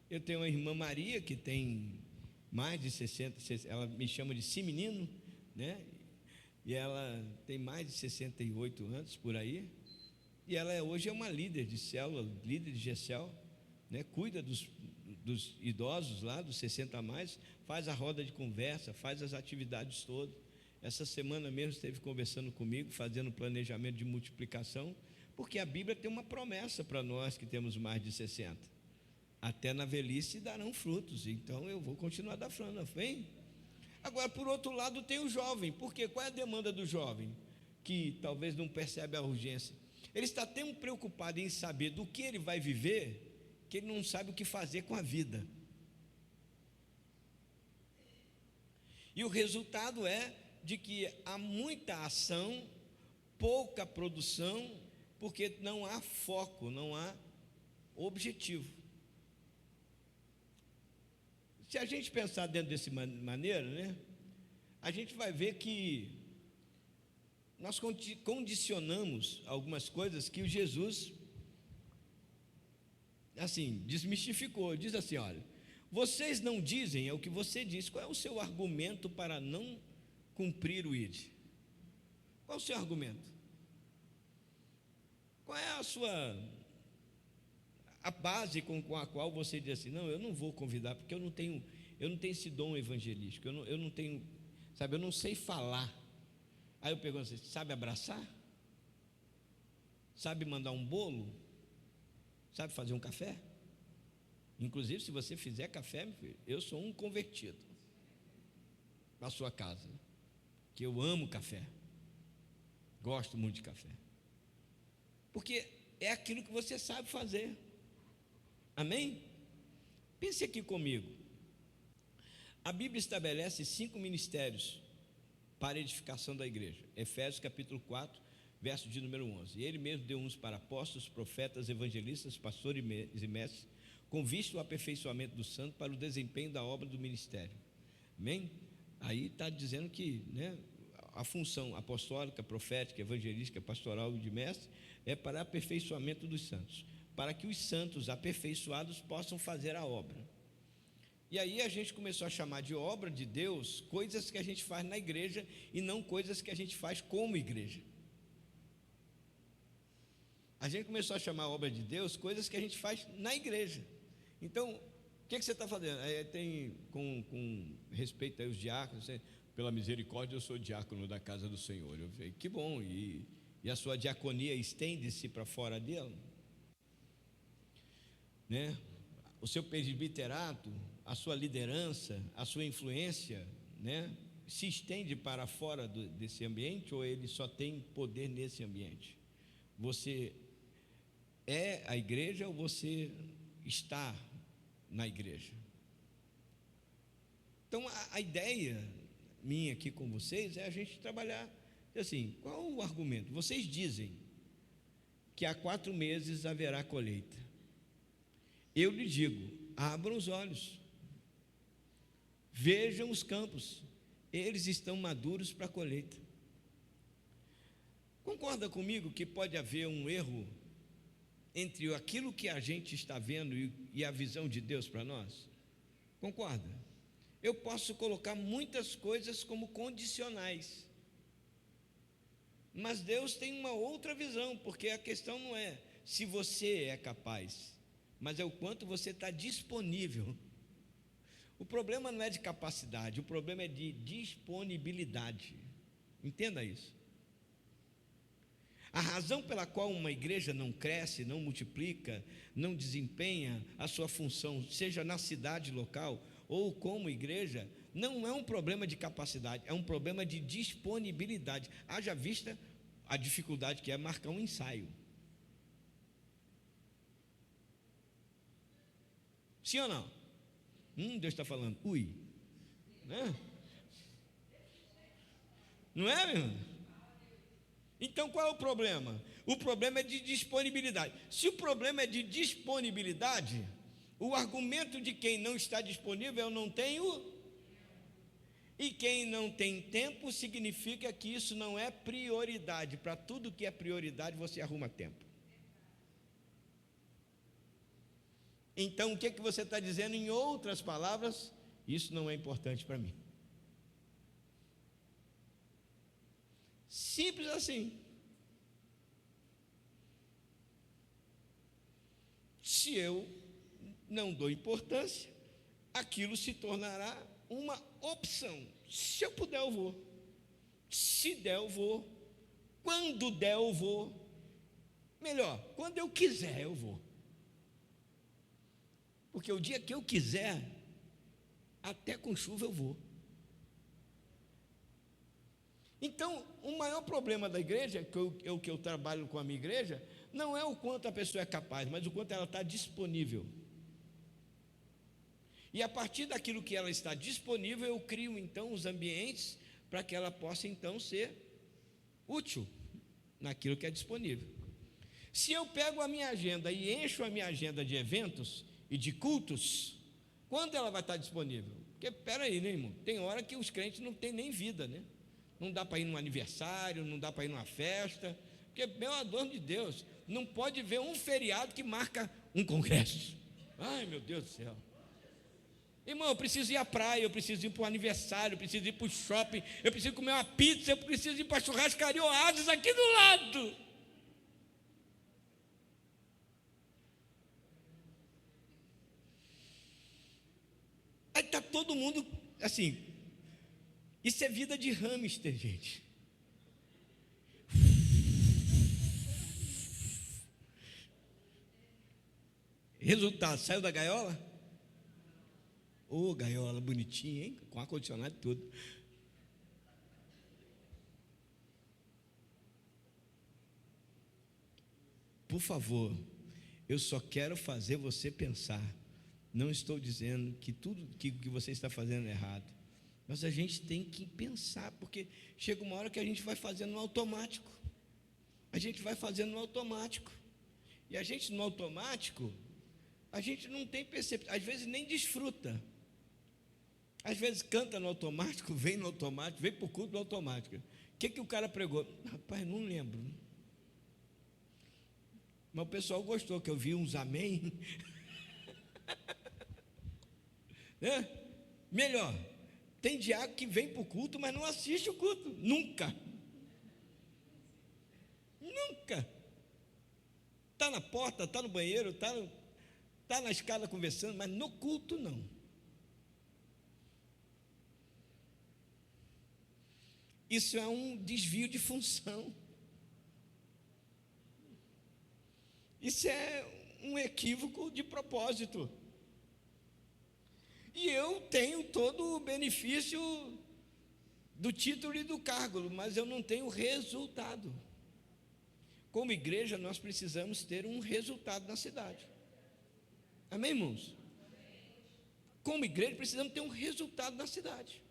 Eu tenho uma irmã Maria, que tem mais de 60, ela me chama de si menino, né, e ela tem mais de 68 anos, por aí, e ela hoje é uma líder de célula, líder de GECEL, né, cuida dos idosos lá, dos 60 a mais, faz a roda de conversa, faz as atividades todas. Essa semana mesmo esteve conversando comigo, fazendo planejamento de multiplicação, porque a Bíblia tem uma promessa para nós que temos mais de 60. Até na velhice darão frutos, então eu vou continuar dar frutos, vem? Agora, por outro lado, tem o jovem, porque qual é a demanda do jovem? Que talvez não percebe a urgência. Ele está tão preocupado em saber do que ele vai viver, que ele não sabe o que fazer com a vida. E o resultado é de que há muita ação, pouca produção, porque não há foco, não há objetivo. Se a gente pensar dentro dessa maneira, né, a gente vai ver que nós condicionamos algumas coisas que o Jesus, assim, desmistificou. Diz assim, olha, vocês não dizem, é o que você diz, qual é o seu argumento para não cumprir o ID? Qual é o seu argumento? Qual é a base com a qual você diz assim, não, eu não vou convidar, porque eu não tenho esse dom evangelístico, eu não tenho, sabe, eu não sei falar. Aí eu pergunto, você sabe abraçar? Sabe mandar um bolo? Sabe fazer um café? Inclusive, se você fizer café, meu filho, eu sou um convertido na sua casa, que eu amo café, gosto muito de café, porque é aquilo que você sabe fazer. Amém? Pense aqui comigo. A Bíblia estabelece 5 ministérios para a edificação da igreja. Efésios capítulo 4, verso de número 11. Ele mesmo deu uns para apóstolos, profetas, evangelistas, pastores e mestres, com vista ao aperfeiçoamento do santo para o desempenho da obra do ministério. Amém? Aí está dizendo que, né, a função apostólica, profética, evangelística, pastoral e de mestre é para aperfeiçoamento dos santos, para que os santos aperfeiçoados possam fazer a obra. E aí a gente começou a chamar de obra de Deus coisas que a gente faz na igreja e não coisas que a gente faz como igreja. A gente começou a chamar a obra de Deus coisas que a gente faz na igreja. Então, o que você está fazendo? Tem, com respeito aos diáconos, pela misericórdia eu sou diácono da casa do Senhor. Eu falei, que bom, e a sua diaconia estende-se para fora dela? Né? O seu presbiterato, a sua liderança, a sua influência, né, se estende para fora desse ambiente, ou ele só tem poder nesse ambiente? Você é a igreja ou você está na igreja? Então a ideia minha aqui com vocês é a gente trabalhar assim, qual o argumento? Vocês dizem que há 4 meses haverá colheita. Eu lhe digo, abram os olhos, vejam os campos, eles estão maduros para a colheita. Concorda comigo que pode haver um erro entre aquilo que a gente está vendo e a visão de Deus para nós? Concorda? Eu posso colocar muitas coisas como condicionais, mas Deus tem uma outra visão, porque a questão não é se você é capaz, mas é o quanto você está disponível. O problema não é de capacidade, o problema é de disponibilidade. Entenda isso. A razão pela qual uma igreja não cresce, não multiplica, não desempenha a sua função, seja na cidade local ou como igreja, não é um problema de capacidade, é um problema de disponibilidade. Haja vista a dificuldade que é marcar um ensaio. Sim ou não? Deus está falando, ui. Né? Não é, meu irmão? Então qual é o problema? O problema é de disponibilidade. Se o problema é de disponibilidade, o argumento de quem não está disponível, eu não tenho. E quem não tem tempo significa que isso não é prioridade. Para tudo que é prioridade, você arruma tempo. Então, o que você está dizendo? Em outras palavras, isso não é importante para mim. Simples assim. Se eu não dou importância, aquilo se tornará uma opção. Se eu puder, eu vou. Se der, eu vou. Quando der, eu vou. Melhor, quando eu quiser, eu vou. Porque o dia que eu quiser, até com chuva eu vou. Então, o maior problema da igreja, que eu trabalho com a minha igreja, não é o quanto a pessoa é capaz, mas o quanto ela está disponível. E a partir daquilo que ela está disponível, eu crio então os ambientes para que ela possa então ser útil naquilo que é disponível. Se eu pego a minha agenda e encho a minha agenda de eventos e de cultos, quando ela vai estar disponível? Porque, peraí, né, irmão? Tem hora que os crentes não têm nem vida, né? Não dá para ir num aniversário, não dá para ir numa festa, porque, meu adorno de Deus, não pode ver um feriado que marca um congresso. Ai, meu Deus do céu. Irmão, eu preciso ir à praia, eu preciso ir para o aniversário, eu preciso ir para o shopping, eu preciso comer uma pizza, eu preciso ir para a churrascaria Oasis aqui do lado. Aí está todo mundo assim. Isso é vida de hamster, gente. Resultado, saiu da gaiola? Ô, gaiola bonitinha, hein? Com ar-condicionado e tudo. Por favor, eu só quero fazer você pensar. Não estou dizendo que tudo que você está fazendo é errado. Mas a gente tem que pensar, porque chega uma hora que a gente vai fazendo no automático. A gente vai fazendo no automático. E a gente no automático, a gente não tem percepção, às vezes nem desfruta. Às vezes canta no automático, vem no automático, vem para o culto no automático. O que o cara pregou? Rapaz, não lembro. Mas o pessoal gostou, que eu vi uns amém. Né? Melhor, tem diácono que vem para o culto, mas não assiste o culto, nunca. Nunca. Está na porta, está no banheiro, está na escada conversando, mas no culto não. Isso é um desvio de função. Isso é um equívoco de propósito. E eu tenho todo o benefício do título e do cargo, mas eu não tenho resultado. Como igreja, nós precisamos ter um resultado na cidade. Amém, irmãos? Como igreja, precisamos ter um resultado na cidade.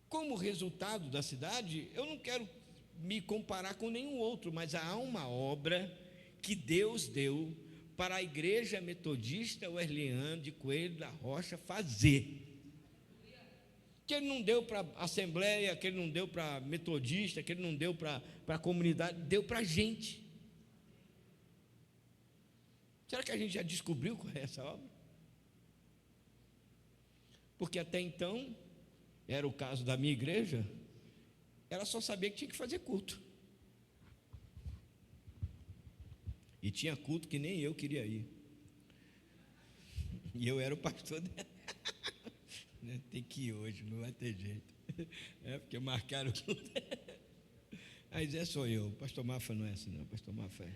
Como resultado da cidade, eu não quero me comparar com nenhum outro, mas há uma obra que Deus deu para a Igreja Metodista Wesleyana de Coelho da Rocha fazer. Que ele não deu para a Assembleia, que ele não deu para a Metodista, que ele não deu para a comunidade, deu para a gente. Será que a gente já descobriu qual é essa obra? Porque até então, era o caso da minha igreja, ela só sabia que tinha que fazer culto. E tinha culto que nem eu queria ir. E eu era o pastor dela. Tem que ir hoje, não vai ter jeito. Porque marcaram o culto. Aí Zé sou eu, pastor Mafa não é assim não, pastor Mafa é.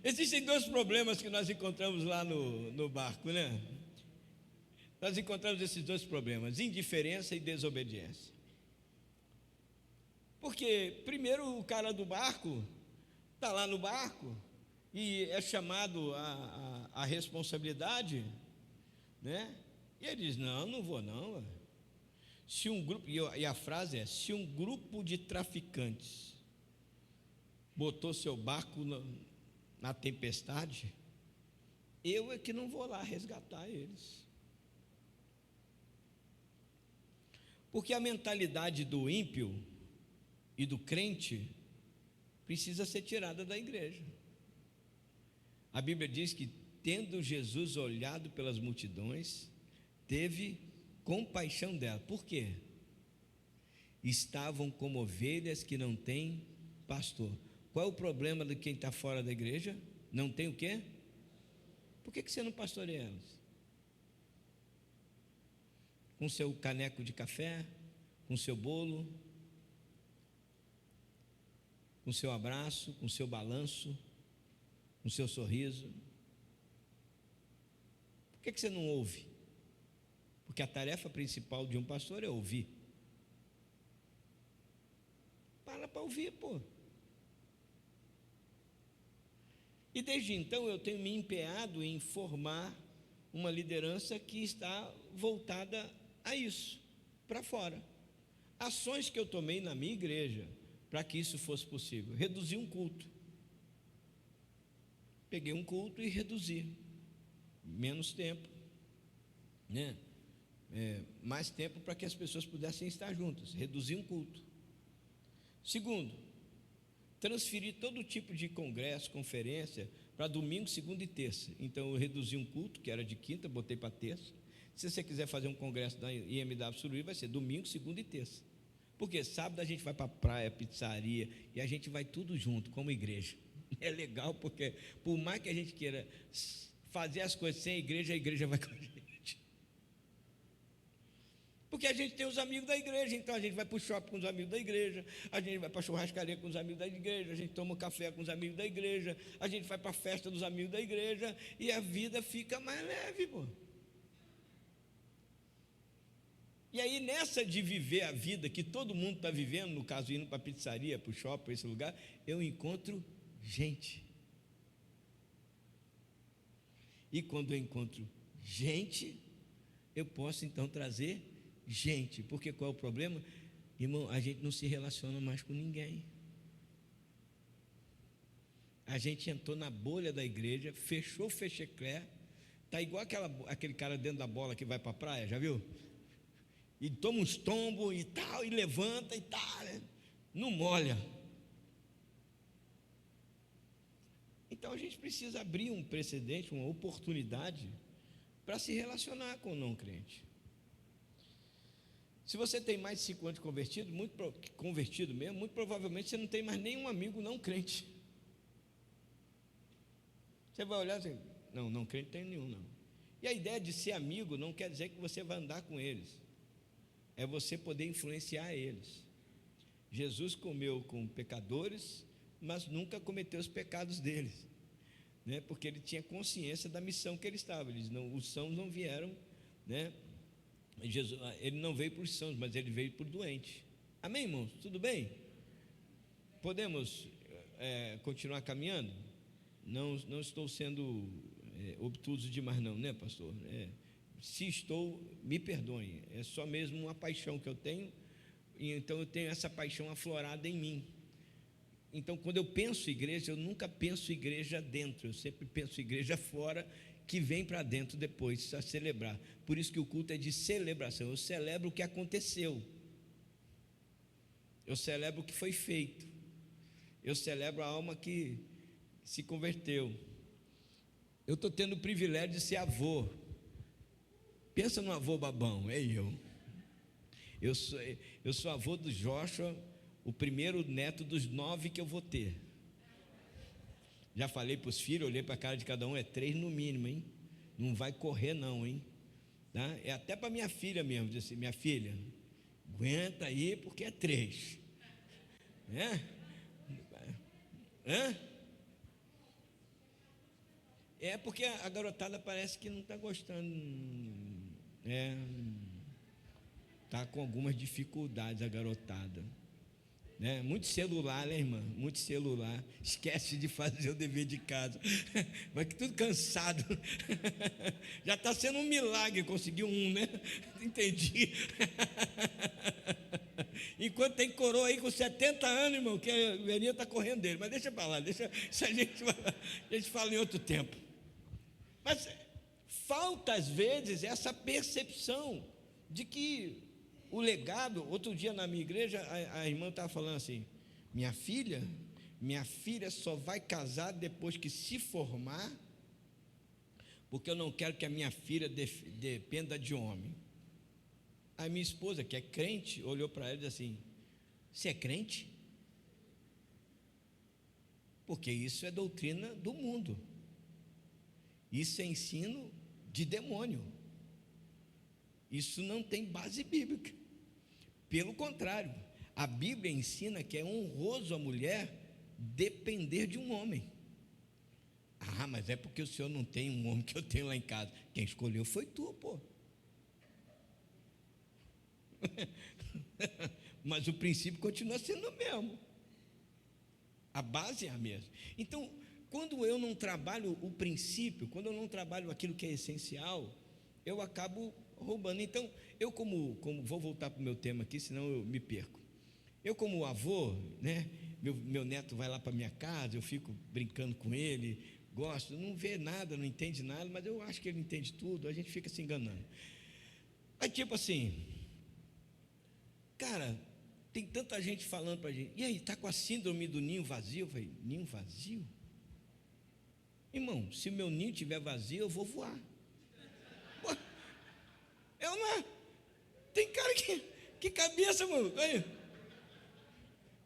Existem dois problemas que nós encontramos lá no barco, né? Nós encontramos esses dois problemas, indiferença e desobediência. Porque, primeiro, o cara do barco está lá no barco e é chamado a responsabilidade, né? E ele diz: não vou não. Se um grupo, e a frase é: se um grupo de traficantes botou seu barco na tempestade, eu é que não vou lá resgatar eles. Porque a mentalidade do ímpio e do crente precisa ser tirada da igreja. A Bíblia diz que, tendo Jesus olhado pelas multidões, teve compaixão dela. Por quê? Estavam como ovelhas que não têm pastor. Qual é o problema de quem está fora da igreja? Não tem o quê? Por que você não pastoreia elas? Com seu caneco de café, com seu bolo, com seu abraço, com seu balanço, com seu sorriso. Por que você não ouve? Porque a tarefa principal de um pastor é ouvir. Para ouvir, pô. E desde então eu tenho me empenhado em formar uma liderança que está voltada a isso, para fora. Ações que eu tomei na minha igreja para que isso fosse possível. Reduzi um culto. Peguei um culto e reduzi. Menos tempo, né? Mais tempo para que as pessoas pudessem estar juntas. Reduzi um culto. Segundo, transferi todo tipo de congresso, conferência para domingo, segunda e terça. Então eu reduzi um culto que era de quinta, botei para terça. Se você quiser fazer um congresso da IMW Suruí, vai ser domingo, segunda e terça. Porque sábado a gente vai para a praia, pizzaria, e a gente vai tudo junto, como igreja. É legal, porque por mais que a gente queira fazer as coisas sem a igreja vai com a gente. Porque a gente tem os amigos da igreja, então a gente vai para o shopping com os amigos da igreja, a gente vai para a churrascaria com os amigos da igreja, a gente toma um café com os amigos da igreja, a gente vai para a festa dos amigos da igreja, e a vida fica mais leve, pô. E aí, nessa de viver a vida que todo mundo está vivendo, no caso, indo para a pizzaria, para o shopping, para esse lugar, eu encontro gente. E quando eu encontro gente, eu posso então trazer gente. Porque qual é o problema? Irmão, a gente não se relaciona mais com ninguém. A gente entrou na bolha da igreja, fechou o fecheclé, está igual aquele cara dentro da bola que vai para a praia, já viu? E toma uns tombos e tal, e levanta e tal, né? Não molha. Então a gente precisa abrir um precedente, uma oportunidade para se relacionar com o não crente. Se você tem mais de 5 anos de convertido mesmo, muito provavelmente você não tem mais nenhum amigo não crente. Você vai olhar assim, não crente tem nenhum não. E a ideia de ser amigo não quer dizer que você vai andar com eles. É você poder influenciar eles. Jesus comeu com pecadores, mas nunca cometeu os pecados deles, né? Porque ele tinha consciência da missão que ele estava. Os sãos não vieram, né? Ele não veio por sãos, mas ele veio por doente. Amém, irmãos? Tudo bem? Podemos continuar caminhando? Não estou sendo obtuso demais não, né, pastor? Se estou, me perdoe, é só mesmo uma paixão que eu tenho, e então eu tenho essa paixão aflorada em mim. Então, quando eu penso igreja, eu nunca penso igreja dentro, eu sempre penso igreja fora, que vem para dentro depois a celebrar. Por isso que o culto é de celebração. Eu celebro o que aconteceu, eu celebro o que foi feito, eu celebro a alma que se converteu. Eu estou tendo o privilégio de ser avô. Pensa no avô babão, é eu. Eu sou avô do Joshua, o primeiro neto dos 9 que eu vou ter. Já falei para os filhos, olhei para a cara de cada um, é 3 no mínimo, hein? Não vai correr não, hein? Tá? É até para minha filha mesmo, diz assim, minha filha, aguenta aí porque é 3. É porque a garotada parece que não está gostando. Está com algumas dificuldades a garotada. Muito celular, né, irmã? Muito celular. Esquece de fazer o dever de casa. Vai que tudo cansado. Já está sendo um milagre conseguir um, né? Entendi. Enquanto tem coroa aí com 70 anos, irmão, que a velhinha está correndo dele. Mas deixa para lá, deixa a gente fala em outro tempo. Mas falta, às vezes, essa percepção de que o legado. Outro dia na minha igreja, a irmã estava falando assim: minha filha só vai casar depois que se formar, porque eu não quero que a minha filha dependa de homem. A minha esposa, que é crente, olhou para ela e disse assim: você é crente? Porque isso é doutrina do mundo, isso é ensino de demônio, isso não tem base bíblica. Pelo contrário, a Bíblia ensina que é honroso a mulher depender de um homem. Ah, mas é porque o senhor não tem um homem que eu tenho lá em casa. Quem escolheu foi tu, pô. Mas o princípio continua sendo o mesmo. A base é a mesma. Então, quando eu não trabalho o princípio, quando eu não trabalho aquilo que é essencial, eu acabo roubando. Então, eu como vou voltar para o meu tema aqui, senão eu me perco. Eu como avô, né? Meu neto vai lá para minha casa, eu fico brincando com ele, gosto, não vê nada, não entende nada, mas eu acho que ele entende tudo, a gente fica se enganando. Aí tipo assim, cara, tem tanta gente falando para a gente, e aí, está com a síndrome do ninho vazio? Eu falei, ninho vazio? Irmão, se meu ninho estiver vazio, eu vou voar. Eu não é. Tem cara que cabeça, mano.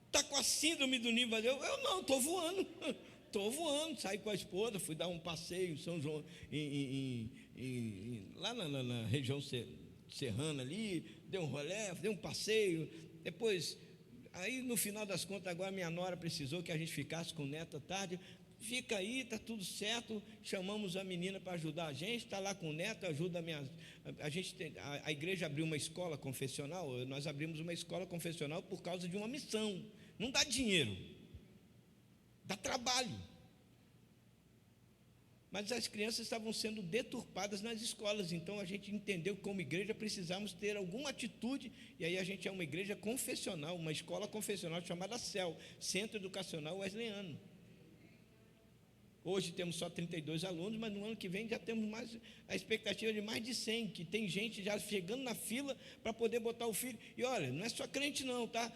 Está com a síndrome do ninho vazio? Eu não, estou voando. Estou voando. Saí com a esposa, fui dar um passeio em São João, lá na região serrana ali, dei um rolê, dei um passeio. Depois, aí no final das contas, agora minha nora precisou que a gente ficasse com o neto à tarde. Fica aí, está tudo certo. Chamamos a menina para ajudar a gente, está lá com o neto, ajuda a igreja abriu uma escola confessional. Nós abrimos uma escola confessional por causa de uma missão. Não dá dinheiro, dá trabalho. Mas as crianças estavam sendo deturpadas nas escolas, então a gente entendeu que como igreja precisamos ter alguma atitude, e aí a gente é uma igreja confessional, uma escola confessional chamada CEL, Centro Educacional Wesleyano. Hoje temos só 32 alunos, mas no ano que vem já temos a expectativa de mais de 100, que tem gente já chegando na fila para poder botar o filho. E olha, não é só crente não, tá?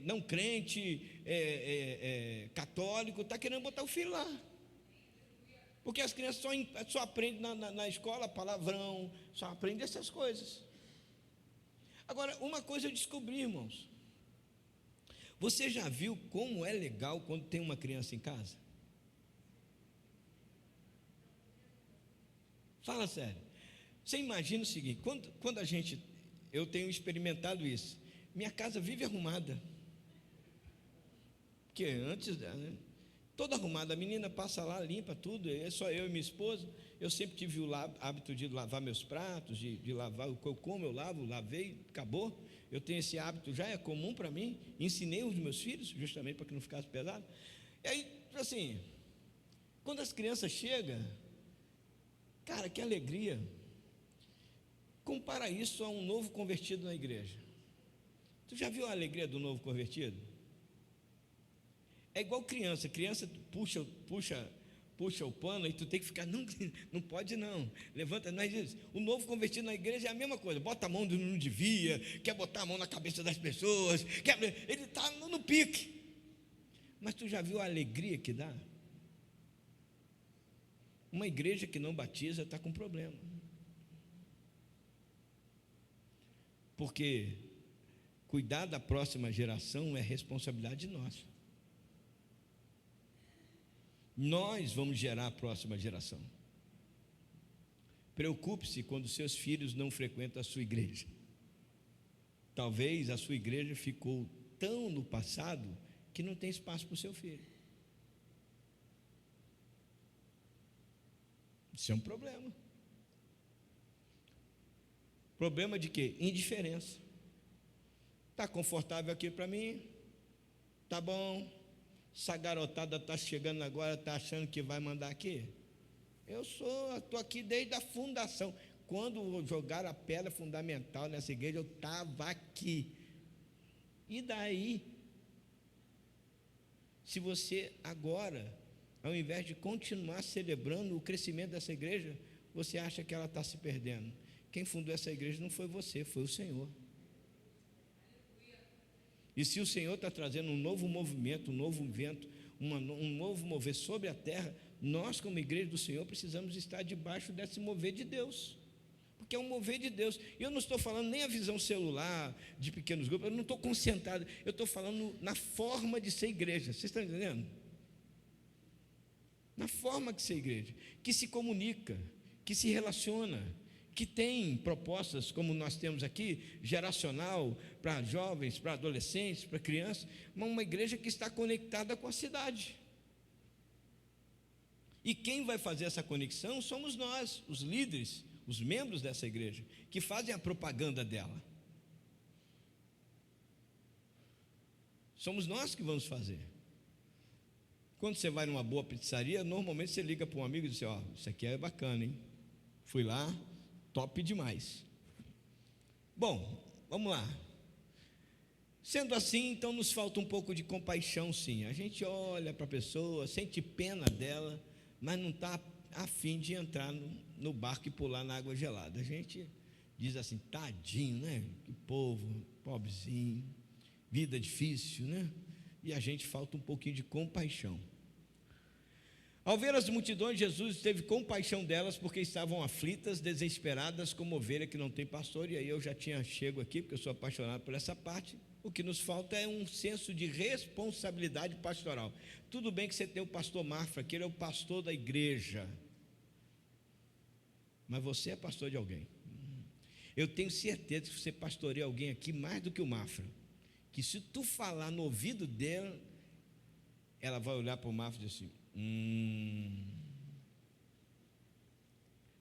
Não crente, católico, está querendo botar o filho lá. Porque as crianças só aprendem na escola palavrão, só aprendem essas coisas. Agora, uma coisa eu descobri, irmãos. Você já viu como é legal quando tem uma criança em casa? Fala sério. Você imagina o seguinte, quando eu tenho experimentado isso, minha casa vive arrumada. Porque antes, toda arrumada, a menina passa lá, limpa tudo, é só eu e minha esposa. Eu sempre tive o hábito de lavar meus pratos, de lavar o que eu como, eu lavo, lavei, acabou. Eu tenho esse hábito, já é comum para mim, ensinei os meus filhos, justamente para que não ficasse pesado. E aí, assim, quando as crianças chegam, cara, que alegria. Compara isso a um novo convertido na igreja. Tu já viu a alegria do novo convertido? É igual criança puxa o pano e tu tem que ficar, não pode não, levanta, nós diz, o novo convertido na igreja é a mesma coisa, bota a mão onde não devia, quer botar a mão na cabeça das pessoas, ele está no pique. Mas tu já viu a alegria que dá? Uma igreja que não batiza está com problema. Porque cuidar da próxima geração é responsabilidade nossa. Nós vamos gerar a próxima geração. Preocupe-se quando seus filhos não frequentam a sua igreja. Talvez a sua igreja ficou tão no passado que não tem espaço para o seu filho. Isso é um problema. Problema de quê? Indiferença. Está confortável aqui para mim? Tá bom. Essa garotada está chegando agora, está achando que vai mandar aqui? Eu estou aqui desde a fundação. Quando jogaram a pedra fundamental nessa igreja, eu estava aqui. E daí? Se você agora, ao invés de continuar celebrando o crescimento dessa igreja, você acha que ela está se perdendo. Quem fundou essa igreja não foi você, foi o Senhor. E se o Senhor está trazendo um novo movimento, um novo vento, um novo mover sobre a terra, nós como igreja do Senhor precisamos estar debaixo desse mover de Deus, porque é um mover de Deus. E eu não estou falando nem a visão celular de pequenos grupos, eu não estou concentrado, eu estou falando na forma de ser igreja. Vocês estão entendendo? Na forma de ser igreja, que se comunica, que se relaciona, que tem propostas como nós temos aqui, geracional, para jovens, para adolescentes, para crianças, mas uma igreja que está conectada com a cidade. E quem vai fazer essa conexão somos nós, os líderes, os membros dessa igreja, que fazem a propaganda dela. Somos nós que vamos fazer. Quando você vai numa boa pizzaria, normalmente você liga para um amigo e diz: ó, isso aqui é bacana, hein? Fui lá, top demais. Bom, vamos lá. Sendo assim, então nos falta um pouco de compaixão, sim. A gente olha para a pessoa, sente pena dela, mas não está a fim de entrar no barco e pular na água gelada. A gente diz assim: tadinho, né? Que povo, pobrezinho, vida difícil, né? E a gente falta um pouquinho de compaixão. Ao ver as multidões, Jesus teve compaixão delas, porque estavam aflitas, desesperadas, como ovelha que não tem pastor. E aí eu já chego aqui, porque eu sou apaixonado por essa parte. O que nos falta é um senso de responsabilidade pastoral. Tudo bem que você tem o pastor Mafra, que ele é o pastor da igreja, mas você é pastor de alguém. Eu tenho certeza que você pastoreia alguém aqui mais do que o Mafra, que se tu falar no ouvido dela, ela vai olhar para o Mafra e dizer assim: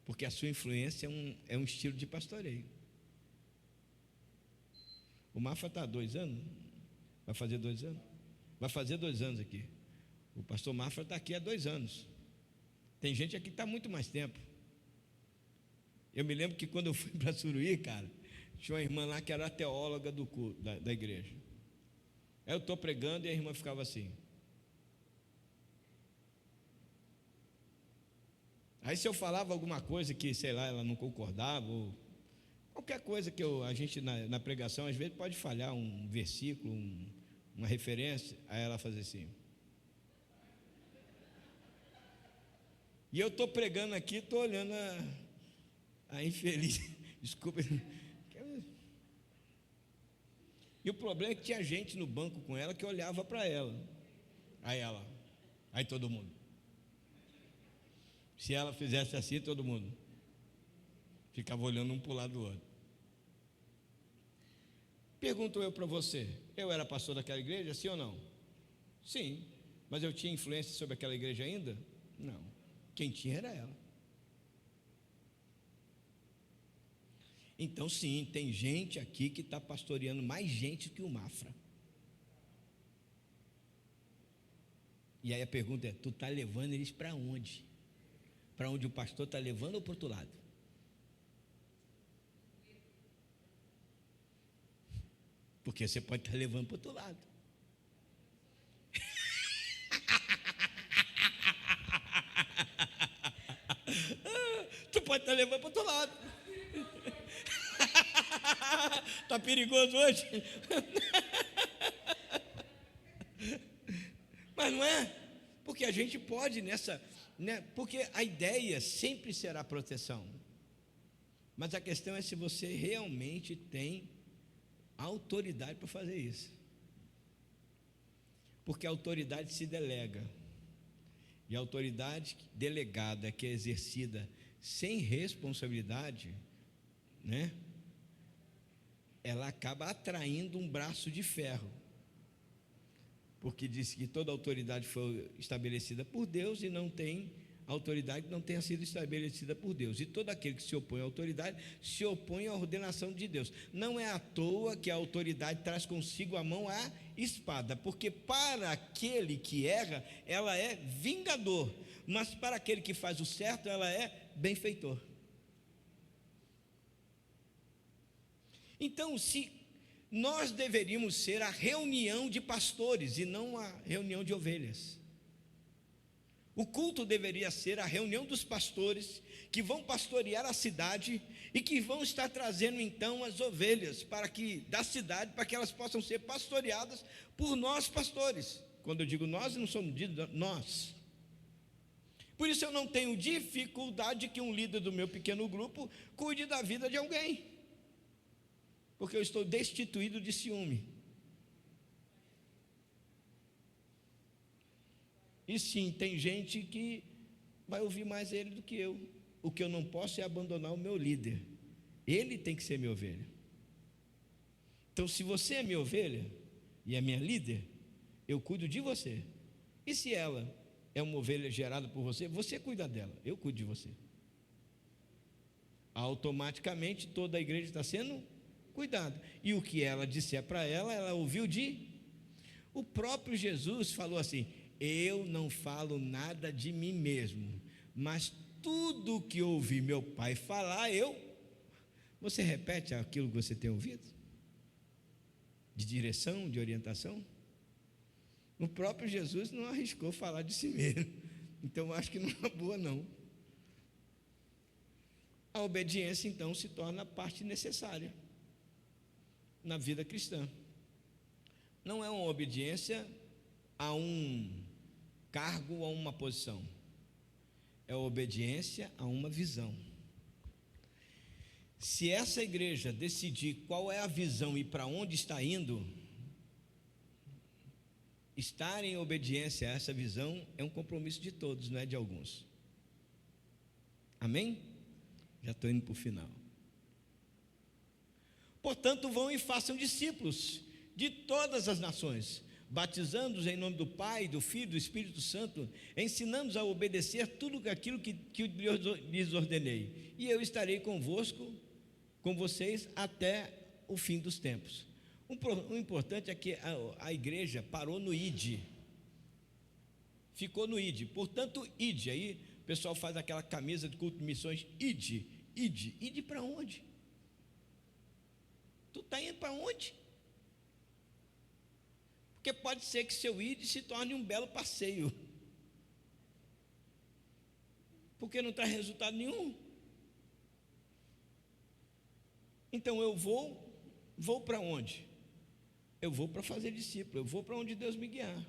porque a sua influência é um estilo de pastoreio. O Mafra está há 2 anos? Vai fazer 2 anos? Vai fazer 2 anos aqui. O pastor Mafra está aqui há 2 anos. Tem gente aqui que está há muito mais tempo. Eu me lembro que quando eu fui para Suruí, cara, tinha uma irmã lá que era a teóloga da igreja. Aí eu estou pregando e a irmã ficava assim. Aí se eu falava alguma coisa que, sei lá, ela não concordava, ou qualquer coisa que a gente na pregação, às vezes pode falhar um versículo, uma referência, aí ela fazia assim. E eu estou pregando aqui, estou olhando a infeliz, desculpa. E o problema é que tinha gente no banco com ela que olhava para ela. Aí todo mundo. Se ela fizesse assim, todo mundo ficava olhando um para o lado do outro. Pergunto eu para você: eu era pastor daquela igreja, sim ou não? Sim, mas eu tinha influência sobre aquela igreja ainda? Não, quem tinha era ela. Então sim, tem gente aqui que está pastoreando mais gente que o Mafra. E aí a pergunta é: tu está levando eles para onde? Para onde o pastor está levando ou para o outro lado? Porque você pode estar levando para o outro lado. Tu pode estar levando para o outro lado. Está perigoso hoje? Mas não é? Porque a gente pode nessa... Né? Porque a ideia sempre será proteção. Mas a questão é se você realmente tem autoridade para fazer isso. Porque a autoridade se delega. E a autoridade delegada, que é exercida sem responsabilidade, né? Ela acaba atraindo um braço de ferro, porque diz que toda autoridade foi estabelecida por Deus e não tem autoridade que não tenha sido estabelecida por Deus, e todo aquele que se opõe à autoridade se opõe à ordenação de Deus. Não é à toa que a autoridade traz consigo a mão a espada, porque para aquele que erra, ela é vingador, mas para aquele que faz o certo, ela é benfeitor. Então, se nós deveríamos ser a reunião de pastores e não a reunião de ovelhas. O culto deveria ser a reunião dos pastores que vão pastorear a cidade e que vão estar trazendo então as ovelhas da cidade, para que elas possam ser pastoreadas por nós pastores. Quando eu digo nós, não somos nós. Por isso eu não tenho dificuldade que um líder do meu pequeno grupo cuide da vida de alguém, porque eu estou destituído de ciúme. E sim, tem gente que vai ouvir mais ele do que eu. O que eu não posso é abandonar o meu líder. Ele tem que ser minha ovelha. Então, se você é minha ovelha e é minha líder, eu cuido de você. E se ela é uma ovelha gerada por você, você cuida dela, eu cuido de você. Automaticamente toda a igreja está sendo cuidada. E o que ela disser para ela, ela ouviu de... O próprio Jesus falou assim: eu não falo nada de mim mesmo, mas tudo que ouvi meu Pai falar, Você repete aquilo que você tem ouvido? De direção, de orientação? O próprio Jesus não arriscou falar de si mesmo, então acho que não é boa não. A obediência então se torna parte necessária na vida cristã. Não é uma obediência a um cargo ou a uma posição, é a obediência a uma visão. Se essa igreja decidir qual é a visão e para onde está indo, estar em obediência a essa visão é um compromisso de todos, não é de alguns. Amém? Já estou indo para o final. Portanto, vão e façam discípulos de todas as nações, batizando-os em nome do Pai, do Filho e do Espírito Santo, ensinando-os a obedecer tudo aquilo que lhes ordenei. E eu estarei com vocês até o fim dos tempos. O importante é que a igreja parou no ID, ficou no ID. Portanto, ID, aí o pessoal faz aquela camisa de culto de missões, ID para onde? Tu está indo para onde? Porque pode ser que seu ID se torne um belo passeio, porque não traz resultado nenhum. Então eu vou para onde? Eu vou para fazer discípulo, eu vou para onde Deus me guiar,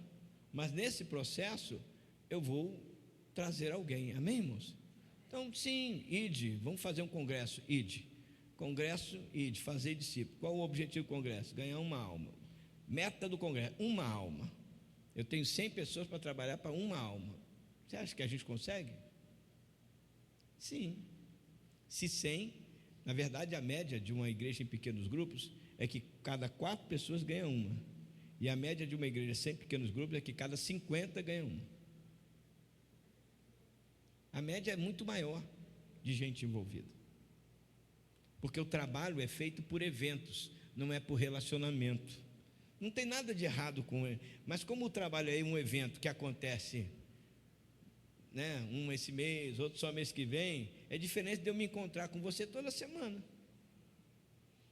mas nesse processo eu vou trazer alguém, amém, irmãos? Então sim, ide, vamos fazer um congresso, congresso, fazer discípulo. Qual o objetivo do congresso? Ganhar uma alma. Meta do congresso, uma alma. Eu tenho 100 pessoas para trabalhar para uma alma. Você acha que a gente consegue? Sim. Se 100, na verdade a média de uma igreja em pequenos grupos é que cada 4 pessoas ganham uma. E a média de uma igreja sem pequenos grupos é que cada 50 ganham uma. A média é muito maior de gente envolvida. Porque o trabalho é feito por eventos, não é por relacionamento. Não tem nada de errado com ele, mas como o trabalho é um evento que acontece, né, um esse mês, outro só mês que vem, é diferente de eu me encontrar com você toda semana.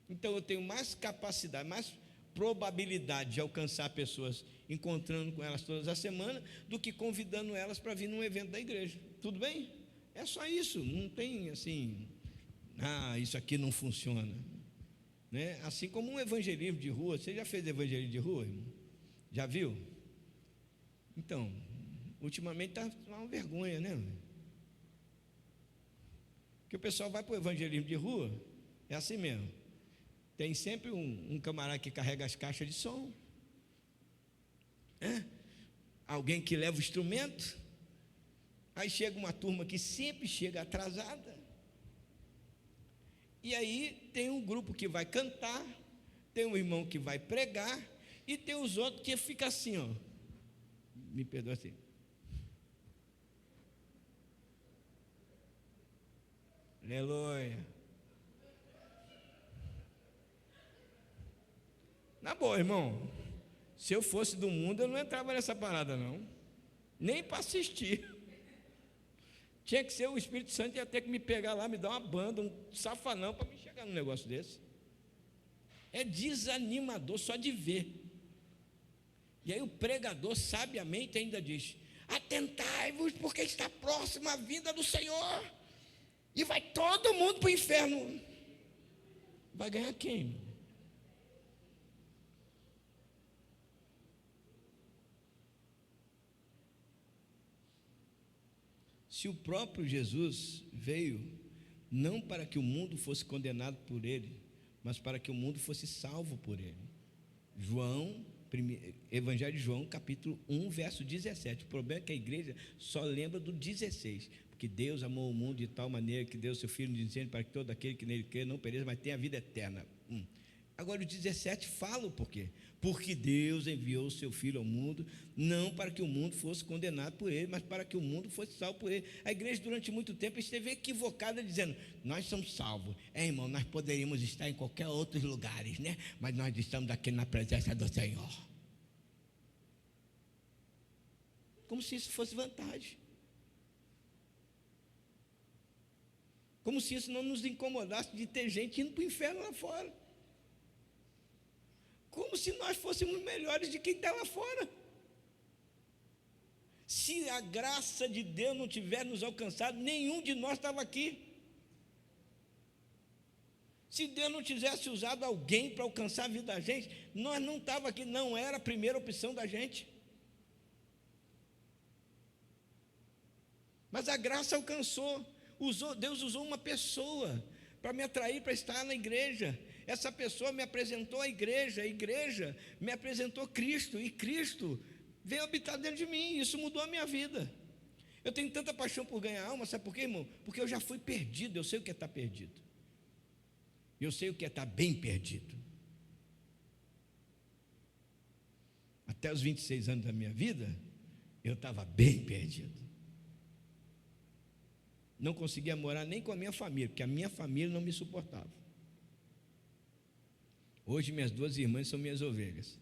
Então eu tenho mais capacidade, mais probabilidade de alcançar pessoas encontrando com elas todas as semanas do que convidando elas para vir num evento da igreja. Tudo bem? É só isso, não tem assim, isso aqui não funciona. Né? Assim como um evangelismo de rua. Você já fez evangelismo de rua, irmão? Já viu? Então, ultimamente está uma vergonha, né? Porque o pessoal vai para o evangelismo de rua, é assim mesmo. Tem sempre um camarada que carrega as caixas de som, alguém que leva o instrumento, Aí chega uma turma que sempre chega atrasada. E aí tem um grupo que vai cantar, tem um irmão que vai pregar, e tem os outros que ficam assim, ó. Me perdoa assim. Aleluia. Na boa, irmão. Se eu fosse do mundo, eu não entrava nessa parada, não. Nem para assistir. Tinha que ser o Espírito Santo, ia ter que me pegar lá, me dar uma banda, um safanão para me chegar num negócio desse. É desanimador só de ver. E aí o pregador sabiamente ainda diz: atentai-vos, porque está próxima a vinda do Senhor, e vai todo mundo para o inferno. Vai ganhar quem? Se o próprio Jesus veio não para que o mundo fosse condenado por ele, mas para que o mundo fosse salvo por ele. Evangelho de João, capítulo 1, verso 17. O problema é que a igreja só lembra do 16, porque Deus amou o mundo de tal maneira que deu seu Filho dizendo para que todo aquele que nele crê não pereça, mas tenha a vida eterna. Agora o 17 fala o porquê. Porque Deus enviou o seu Filho ao mundo, não para que o mundo fosse condenado por ele, mas para que o mundo fosse salvo por ele. A igreja durante muito tempo esteve equivocada dizendo: nós somos salvos. Irmão, nós poderíamos estar em qualquer outros lugares, né? Mas nós estamos aqui na presença do Senhor. Como se isso fosse vantagem. Como se isso não nos incomodasse de ter gente indo para o inferno lá fora. Como se nós fôssemos melhores de quem está lá fora. Se a graça de Deus não tiver nos alcançado, nenhum de nós estava aqui. Se Deus não tivesse usado alguém para alcançar a vida da gente, nós não estávamos aqui, não era a primeira opção da gente. Mas a graça alcançou, Deus usou uma pessoa para me atrair para estar na igreja. Essa pessoa me apresentou a igreja me apresentou Cristo, e Cristo veio habitar dentro de mim, e isso mudou a minha vida. Eu tenho tanta paixão por ganhar alma, sabe por quê, irmão? Porque eu já fui perdido, eu sei o que é estar perdido. Eu sei o que é estar bem perdido. Até os 26 anos da minha vida, eu estava bem perdido. Não conseguia morar nem com a minha família, porque a minha família não me suportava. Hoje minhas duas irmãs são minhas ovelhas.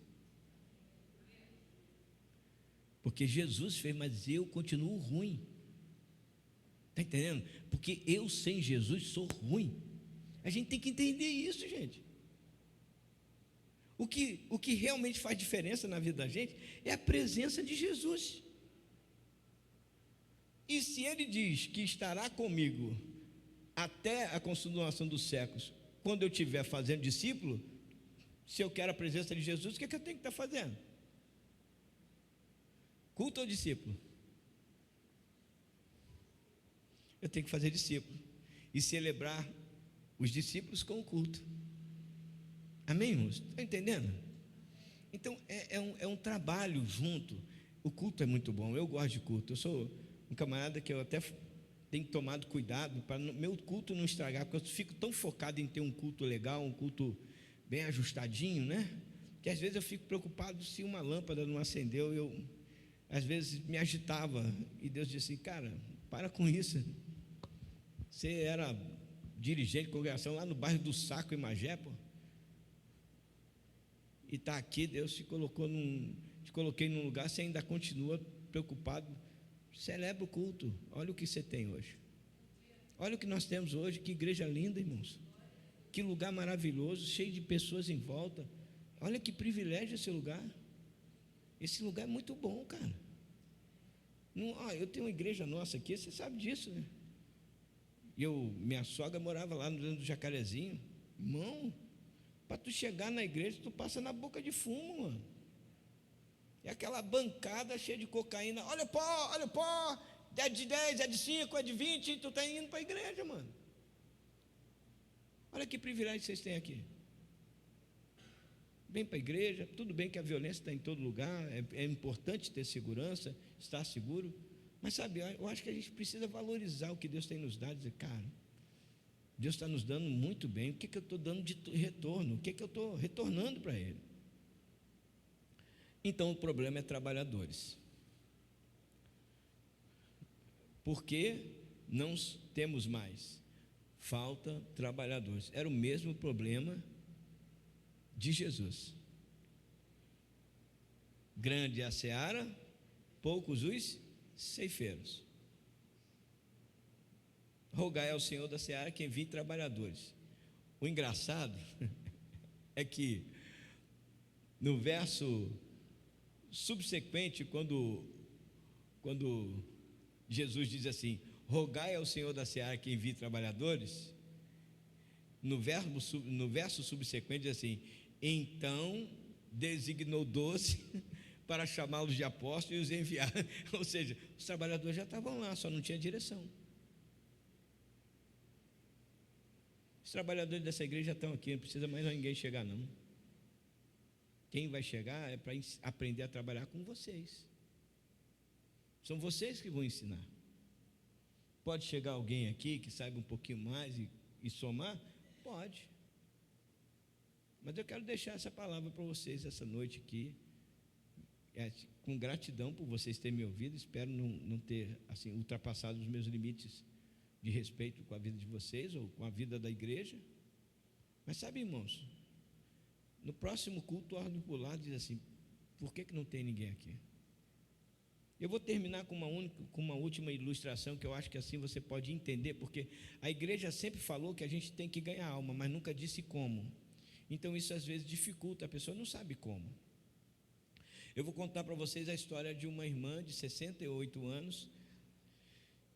Porque Jesus fez, mas eu continuo ruim. Está entendendo? Porque eu sem Jesus sou ruim. A gente tem que entender isso, gente. O que realmente faz diferença na vida da gente é a presença de Jesus. E se Ele diz que estará comigo até a consumação dos séculos, quando eu estiver fazendo discípulo, se eu quero a presença de Jesus, o que é que eu tenho que estar fazendo? Culto ao discípulo. Eu tenho que fazer discípulo e celebrar os discípulos com o culto. Amém, irmãos? Está entendendo? Então é um trabalho junto. O culto é muito bom, eu gosto de culto. Eu sou um camarada que eu até tenho tomado cuidado para meu culto não estragar, porque eu fico tão focado em ter um culto legal, um culto bem ajustadinho, né? Que às vezes eu fico preocupado se uma lâmpada não acendeu, eu às vezes me agitava, e Deus disse assim: cara, para com isso. Você era dirigente de congregação lá no bairro do Saco, em Magé, pô. E está aqui, Deus te coloquei num lugar, você ainda continua preocupado. Celebra o culto. Olha o que você tem hoje. Olha o que nós temos hoje. Que igreja linda, irmãos. Que lugar maravilhoso, cheio de pessoas em volta. Olha que privilégio esse lugar. Esse lugar é muito bom, cara. Eu tenho uma igreja nossa aqui, você sabe disso, né? Minha sogra morava lá no Jacarezinho. Irmão, para tu chegar na igreja, tu passa na boca de fumo, mano. É aquela bancada cheia de cocaína. Olha o pó, é de 10, é de 5, é de 20, e tu está indo para a igreja, mano. Olha que privilégio vocês têm aqui. Vem para a igreja, tudo bem que a violência está em todo lugar, é importante ter segurança, estar seguro, Mas sabe, eu acho que a gente precisa valorizar o que Deus tem nos dado, dizer, cara, Deus está nos dando muito bem, o que eu estou dando de retorno? O que eu estou retornando para Ele? Então o problema é trabalhadores. Por que não temos mais? Falta trabalhadores. Era o mesmo problema de Jesus. Grande é a seara, poucos os ceifeiros. Rogai ao Senhor da seara que envie trabalhadores. O engraçado é que no verso subsequente, quando Jesus diz assim, rogai ao Senhor da seara que envie trabalhadores, no verso subsequente diz assim, então designou 12 para chamá-los de apóstolos e os enviar. Ou seja, os trabalhadores já estavam lá, só não tinha direção. Os trabalhadores dessa igreja já estão aqui, não precisa mais ninguém chegar não. Quem vai chegar é para aprender a trabalhar com vocês. São vocês que vão ensinar. Pode chegar alguém aqui que saiba um pouquinho mais e somar? Pode. Mas eu quero deixar essa palavra para vocês essa noite aqui, com gratidão por vocês terem me ouvido. Espero não ter assim, ultrapassado os meus limites de respeito com a vida de vocês ou com a vida da igreja. Mas sabe, irmãos, no próximo culto, ordem por lá diz assim, por que não tem ninguém aqui? Eu vou terminar com uma última ilustração, que eu acho que assim você pode entender, porque a igreja sempre falou que a gente tem que ganhar alma, mas nunca disse como. Então isso às vezes dificulta, a pessoa não sabe como. Eu vou contar para vocês a história de uma irmã de 68 anos,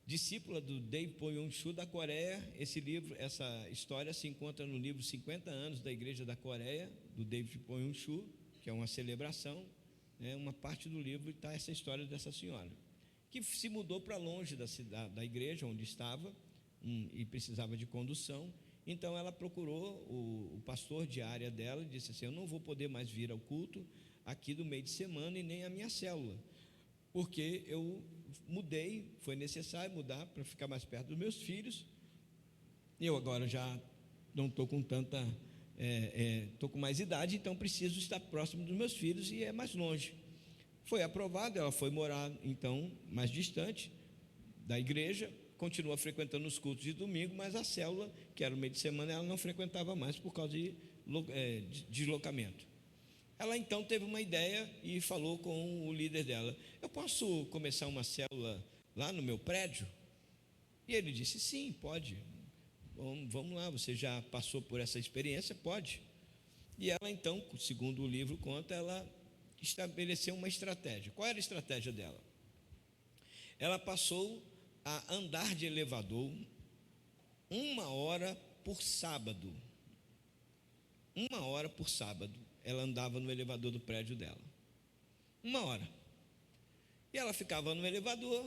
discípula do David Poyong-Chu da Coreia. Essa história se encontra no livro 50 anos da Igreja da Coreia, do David Poyong-Chu, que é uma celebração. Uma parte do livro está essa história dessa senhora, que se mudou para longe da igreja onde estava e precisava de condução. Então ela procurou o pastor de área dela e disse assim, eu não vou poder mais vir ao culto aqui do meio de semana e nem a minha célula, porque eu mudei, foi necessário mudar para ficar mais perto dos meus filhos. Eu agora já não estou com tanta, estou com mais idade, então preciso estar próximo dos meus filhos e é mais longe. Foi aprovado, ela foi morar então mais distante da igreja, continua frequentando os cultos de domingo, mas a célula, que era no meio de semana, ela não frequentava mais por causa de deslocamento. Ela então teve uma ideia e falou com o líder dela, eu posso começar uma célula lá no meu prédio? E ele disse, sim, pode, vamos lá, você já passou por essa experiência, pode. E ela então, segundo o livro conta, ela estabeleceu uma estratégia. Qual era a estratégia dela? Ela passou a andar de elevador 1 hora por sábado. 1 hora por sábado ela andava no elevador do prédio dela. 1 hora. E ela ficava no elevador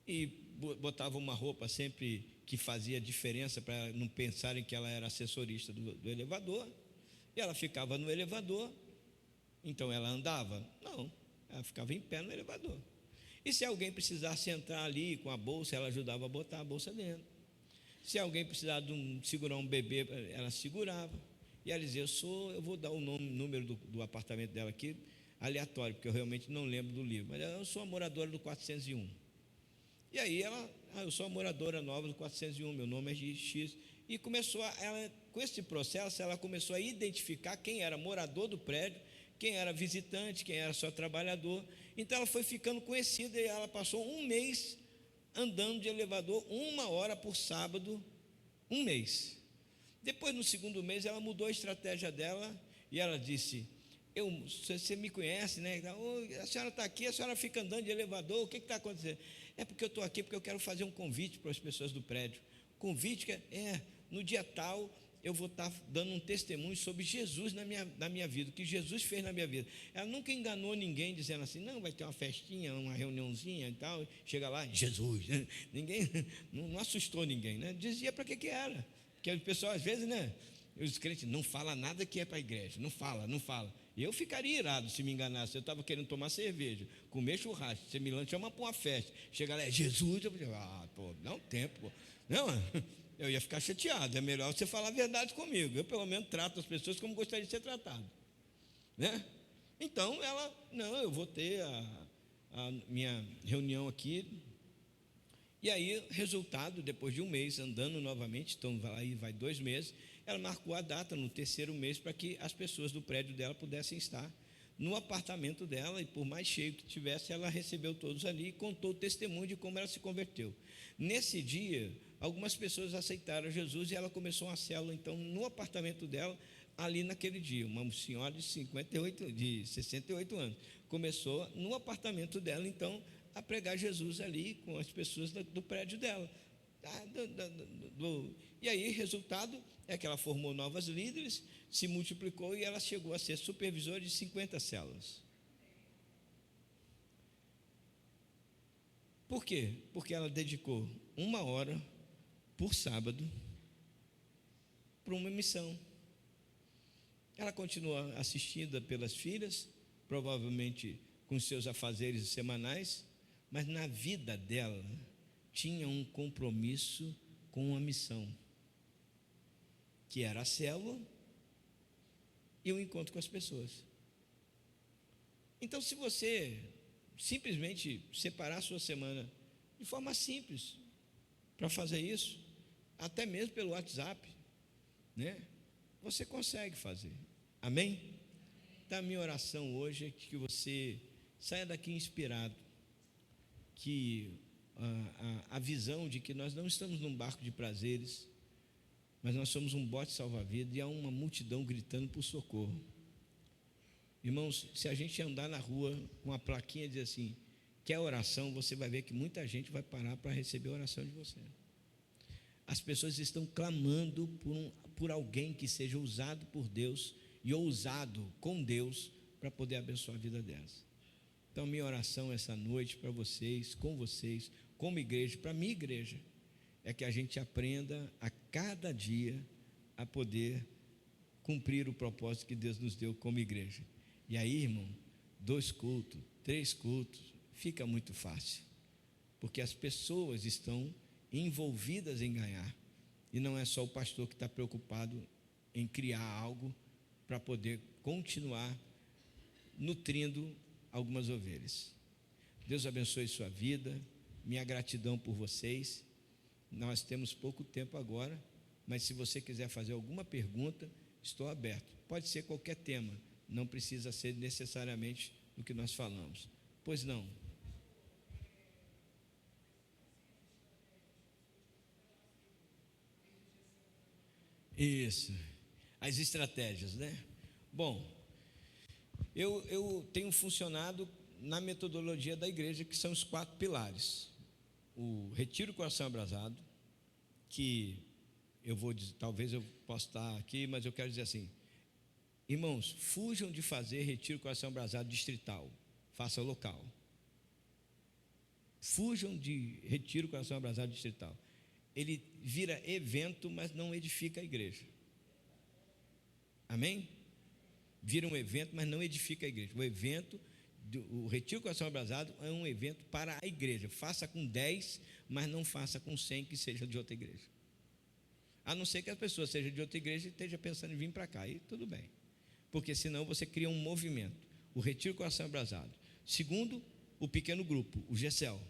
e botava uma roupa sempre que fazia diferença para não pensarem que ela era assessorista do elevador. E ela ficava no elevador. Então ela andava? Não, ela ficava em pé no elevador. E se alguém precisasse entrar ali com a bolsa, ela ajudava a botar a bolsa dentro. Se alguém precisasse segurar um bebê, ela segurava. E ela dizia, eu vou dar o número do apartamento dela aqui, aleatório, porque eu realmente não lembro do livro, mas eu sou a moradora do 401. E aí eu sou a moradora nova do 401, meu nome é X. E com esse processo, ela começou a identificar quem era morador do prédio, quem era visitante, quem era só trabalhador. Então ela foi ficando conhecida e ela passou 1 mês andando de elevador 1 hora por sábado, 1 mês. Depois, no segundo mês, ela mudou a estratégia dela e ela disse, você me conhece, né? A senhora está aqui, a senhora fica andando de elevador, o que está acontecendo? É porque eu estou aqui porque eu quero fazer um convite para as pessoas do prédio. Convite que no dia tal eu vou estar dando um testemunho sobre Jesus na minha vida, o que Jesus fez na minha vida. Ela nunca enganou ninguém dizendo assim, não, vai ter uma festinha, uma reuniãozinha e tal, chega lá, Jesus, né? Ninguém, não assustou ninguém, né? Dizia para que era, porque o pessoal às vezes, né, os crentes, não fala nada que é para a igreja, não fala, Eu ficaria irado se me enganasse. Eu estava querendo tomar cerveja, comer churrasco, você me chama para uma festa, chega lá, é Jesus, eu falei, pô, dá um tempo, pô. Não, eu ia ficar chateado. É melhor você falar a verdade comigo. Eu pelo menos trato as pessoas como gostaria de ser tratado, né? Então ela, não, eu vou ter a minha reunião aqui. E aí, resultado, depois de um mês andando novamente, então aí vai 2 meses, ela marcou a data no 3º mês para que as pessoas do prédio dela pudessem estar no apartamento dela, e por mais cheio que tivesse, ela recebeu todos ali e contou o testemunho de como ela se converteu. Nesse dia, algumas pessoas aceitaram Jesus e ela começou uma célula, então, no apartamento dela, ali naquele dia. Uma senhora de 68 anos começou no apartamento dela, então, a pregar Jesus ali com as pessoas do prédio dela. E aí, resultado é que ela formou novas líderes, se multiplicou e ela chegou a ser supervisora de 50 células. Por quê? Porque ela dedicou 1 hora por sábado para uma missão. Ela continua assistida pelas filhas, provavelmente com seus afazeres semanais, mas na vida dela tinha um compromisso com a missão, que era a célula e o encontro com as pessoas. Então, se você simplesmente separar a sua semana de forma simples para fazer isso, até mesmo pelo WhatsApp, né? Você consegue fazer. Amém? Então, a minha oração hoje é que você saia daqui inspirado, que a visão de que nós não estamos num barco de prazeres, mas nós somos um bote salva-vidas e há uma multidão gritando por socorro. Irmãos, se a gente andar na rua com a plaquinha e dizer assim, quer oração, você vai ver que muita gente vai parar para receber a oração de você. As pessoas estão clamando por alguém que seja usado por Deus e ousado com Deus para poder abençoar a vida delas. Então, minha oração essa noite para vocês, como igreja, para a minha igreja, é que a gente aprenda a cada dia a poder cumprir o propósito que Deus nos deu como igreja. E aí, irmão, 2 cultos, 3 cultos, fica muito fácil, porque as pessoas estão envolvidas em ganhar, e não é só o pastor que está preocupado em criar algo para poder continuar nutrindo algumas ovelhas. Deus abençoe sua vida, minha gratidão por vocês. Nós temos pouco tempo agora, mas se você quiser fazer alguma pergunta, estou aberto. Pode ser qualquer tema, não precisa ser necessariamente do que nós falamos. Pois não? Isso, as estratégias, né? Bom, eu tenho funcionado na metodologia da igreja, que são os 4 pilares. O retiro coração abrasado, que eu vou dizer, talvez eu possa estar aqui, mas eu quero dizer assim, irmãos, fujam de fazer retiro coração abrasado distrital, faça local. Fujam de retiro coração abrasado distrital. Ele vira evento, mas não edifica a igreja. Amém? Vira um evento, mas não edifica a igreja. O Retiro Coração Abrasado é um evento para a igreja. Faça com 10, mas não faça com 100 que seja de outra igreja. A não ser que a pessoa seja de outra igreja e esteja pensando em vir para cá, e tudo bem. Porque senão você cria um movimento. O Retiro Coração Abrasado. Segundo, o pequeno grupo, o GECEL.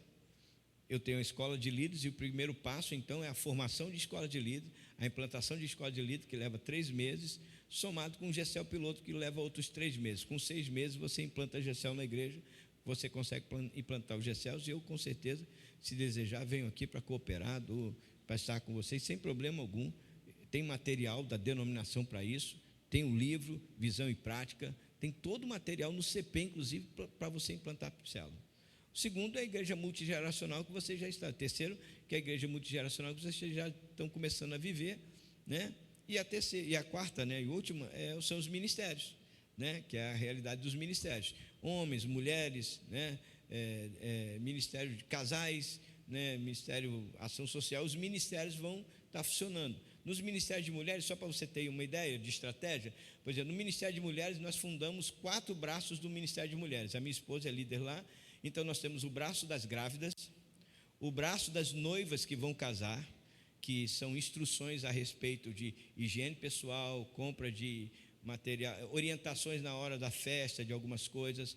Eu tenho a escola de líderes e o primeiro passo, então, é a formação de escola de líderes, a implantação de escola de líderes, que leva 3 meses, somado com o GECEL piloto, que leva outros 3 meses. Com 6 meses, você implanta GECEL na igreja, você consegue implantar o GECEL, e eu, com certeza, se desejar, venho aqui para cooperar, para estar com vocês, sem problema algum. Tem material da denominação para isso, tem um livro, Visão e Prática, tem todo o material no CP, inclusive, para você implantar a célula. O segundo é a igreja multigeracional, que você já está. O terceiro, que é a igreja multigeracional, que vocês já estão começando a viver, né? E a quarta, né, e última, são os ministérios, né, que é a realidade dos ministérios. Homens, mulheres, né, ministério de casais, né, ministério ação social, os ministérios vão estar funcionando. Nos ministérios de mulheres, só para você ter uma ideia de estratégia, por exemplo, no Ministério de Mulheres nós fundamos 4 braços do Ministério de Mulheres. A minha esposa é líder lá, então nós temos o braço das grávidas, o braço das noivas que vão casar, que são instruções a respeito de higiene pessoal, compra de material, orientações na hora da festa, de algumas coisas.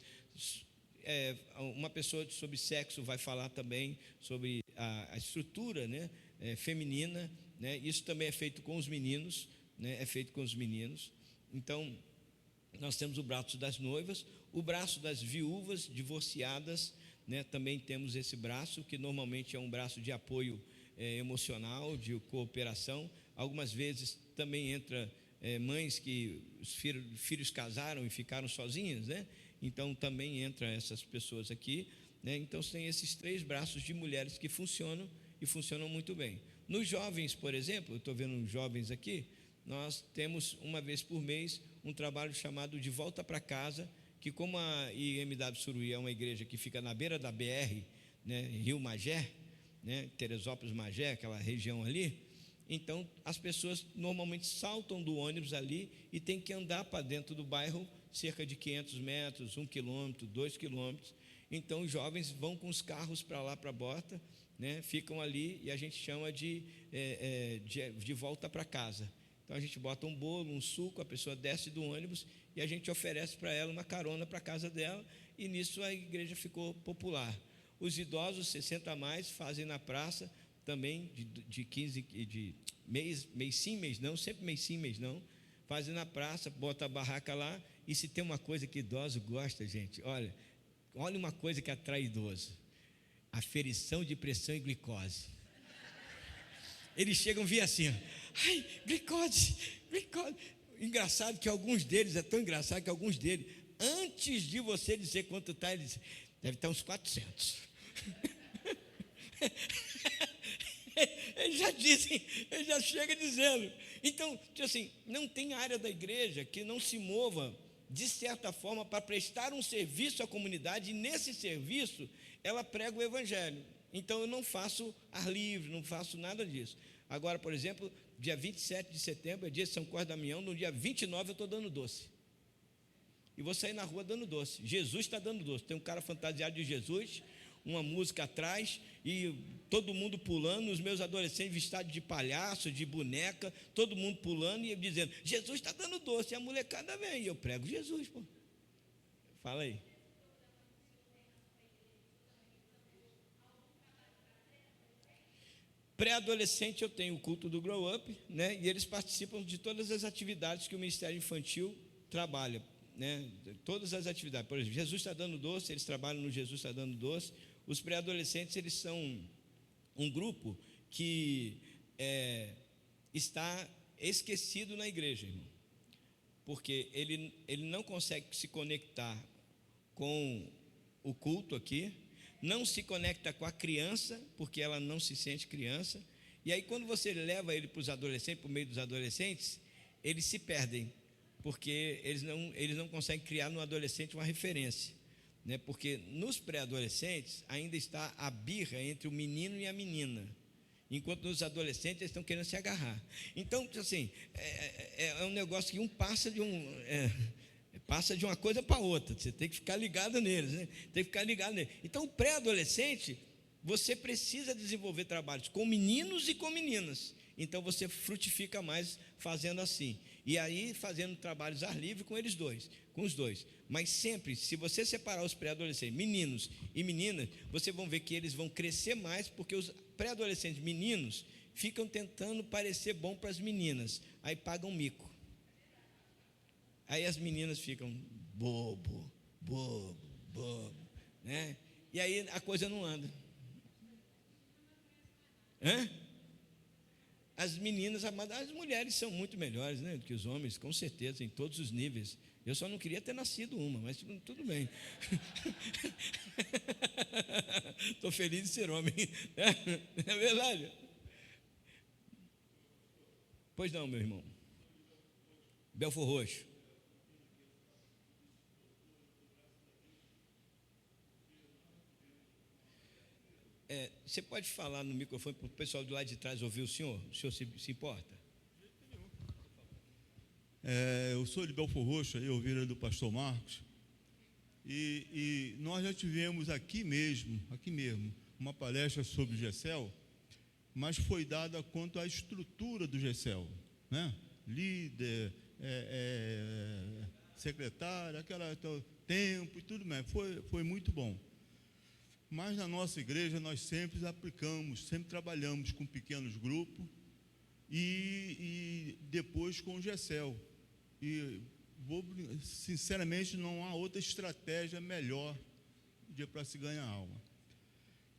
Uma pessoa sobre sexo vai falar também sobre a estrutura, né, feminina, né? Isso também é feito com os meninos, né? É feito com os meninos. Então, nós temos o braço das noivas, o braço das viúvas divorciadas, né? Também temos esse braço, que normalmente é um braço de apoio emocional, de cooperação. Algumas vezes também entra mães que os filhos casaram e ficaram sozinhas, né? Então também entra essas pessoas aqui, né? Então tem esses 3 braços de mulheres que funcionam e funcionam muito bem. Nos jovens, por exemplo, eu estou vendo uns jovens aqui, nós temos uma vez por mês um trabalho chamado De Volta para Casa, que como a IMW Suruí é uma igreja que fica na beira da BR, né, Rio Magé, né, Teresópolis Magé, aquela região ali, então as pessoas normalmente saltam do ônibus ali e tem que andar para dentro do bairro cerca de 500 metros, 1 quilômetro, 2 quilômetros. Então os jovens vão com os carros para lá, para a Bota, né, ficam ali e a gente chama de volta para casa. Então a gente bota um bolo, um suco, a pessoa desce do ônibus e a gente oferece para ela uma carona para a casa dela, e nisso a igreja ficou popular. Os idosos 60 a mais fazem na praça também, de 15, de mês sim, mês não, sempre mês sim, mês não, fazem na praça, bota a barraca lá. E se tem uma coisa que idoso gosta, gente, olha uma coisa que atrai idoso: aferição de pressão e glicose. Eles chegam a vir assim, ai, glicose. Engraçado que alguns deles, é tão engraçado que alguns deles, antes de você dizer quanto está, eles dizem, deve estar uns 400. Eles já dizem, eles já chegam dizendo. Então, assim, não tem área da igreja que não se mova, de certa forma, para prestar um serviço à comunidade, e nesse serviço ela prega o evangelho. Então eu não faço ar livre, não faço nada disso. Agora, por exemplo, dia 27 de setembro é dia de São Cosme Damião, no dia 29 eu estou dando doce. E vou sair na rua dando doce. Jesus está dando doce. Tem um cara fantasiado de Jesus, uma música atrás, e todo mundo pulando, os meus adolescentes vestidos de palhaço, de boneca, todo mundo pulando e dizendo, Jesus está dando doce, e a molecada vem, e eu prego Jesus, pô. Fala aí. Pré-adolescente eu tenho o culto do Grow Up, né? E eles participam de todas as atividades que o Ministério Infantil trabalha, né? Todas as atividades. Por exemplo, Jesus está dando doce, eles trabalham no Jesus está dando doce. Os pré-adolescentes, eles são um grupo que está esquecido na igreja, irmão, porque ele não consegue se conectar com o culto aqui, não se conecta com a criança, porque ela não se sente criança, e aí quando você leva ele para os adolescentes, para o meio dos adolescentes, eles se perdem, porque eles não conseguem criar no adolescente uma referência, né? Porque nos pré-adolescentes ainda está a birra entre o menino e a menina, enquanto nos adolescentes eles estão querendo se agarrar. Então, assim, é um negócio que um passa de uma coisa para outra, você tem que ficar ligado neles, né? Tem que ficar ligado neles. Então, o pré-adolescente, você precisa desenvolver trabalhos com meninos e com meninas. Então, você frutifica mais fazendo assim. E aí, fazendo trabalhos ar livre com eles dois, com os dois. Mas sempre, se você separar os pré-adolescentes, meninos e meninas, vocês vão ver que eles vão crescer mais, porque os pré-adolescentes meninos ficam tentando parecer bom para as meninas, aí pagam mico. Aí as meninas ficam bobo, né? E aí a coisa não anda. As meninas, as mulheres são muito melhores, né, do que os homens, com certeza, em todos os níveis. Eu só não queria ter nascido uma, mas tudo bem. Estou feliz de ser homem. É verdade? Pois não, meu irmão. Belfor Roxo. Você pode falar no microfone para o pessoal do lado de trás ouvir o senhor? O senhor se importa? Eu sou de Belfor Roxo, aí, ovelha do pastor Marcos, e nós já tivemos aqui mesmo, uma palestra sobre o GECEL, mas foi dada quanto à estrutura do GECEL, né? Líder, secretário, tempo e tudo mais, foi muito bom. Mas na nossa igreja nós sempre trabalhamos com pequenos grupos e depois com o GECEL. E sinceramente não há outra estratégia melhor para se ganhar alma.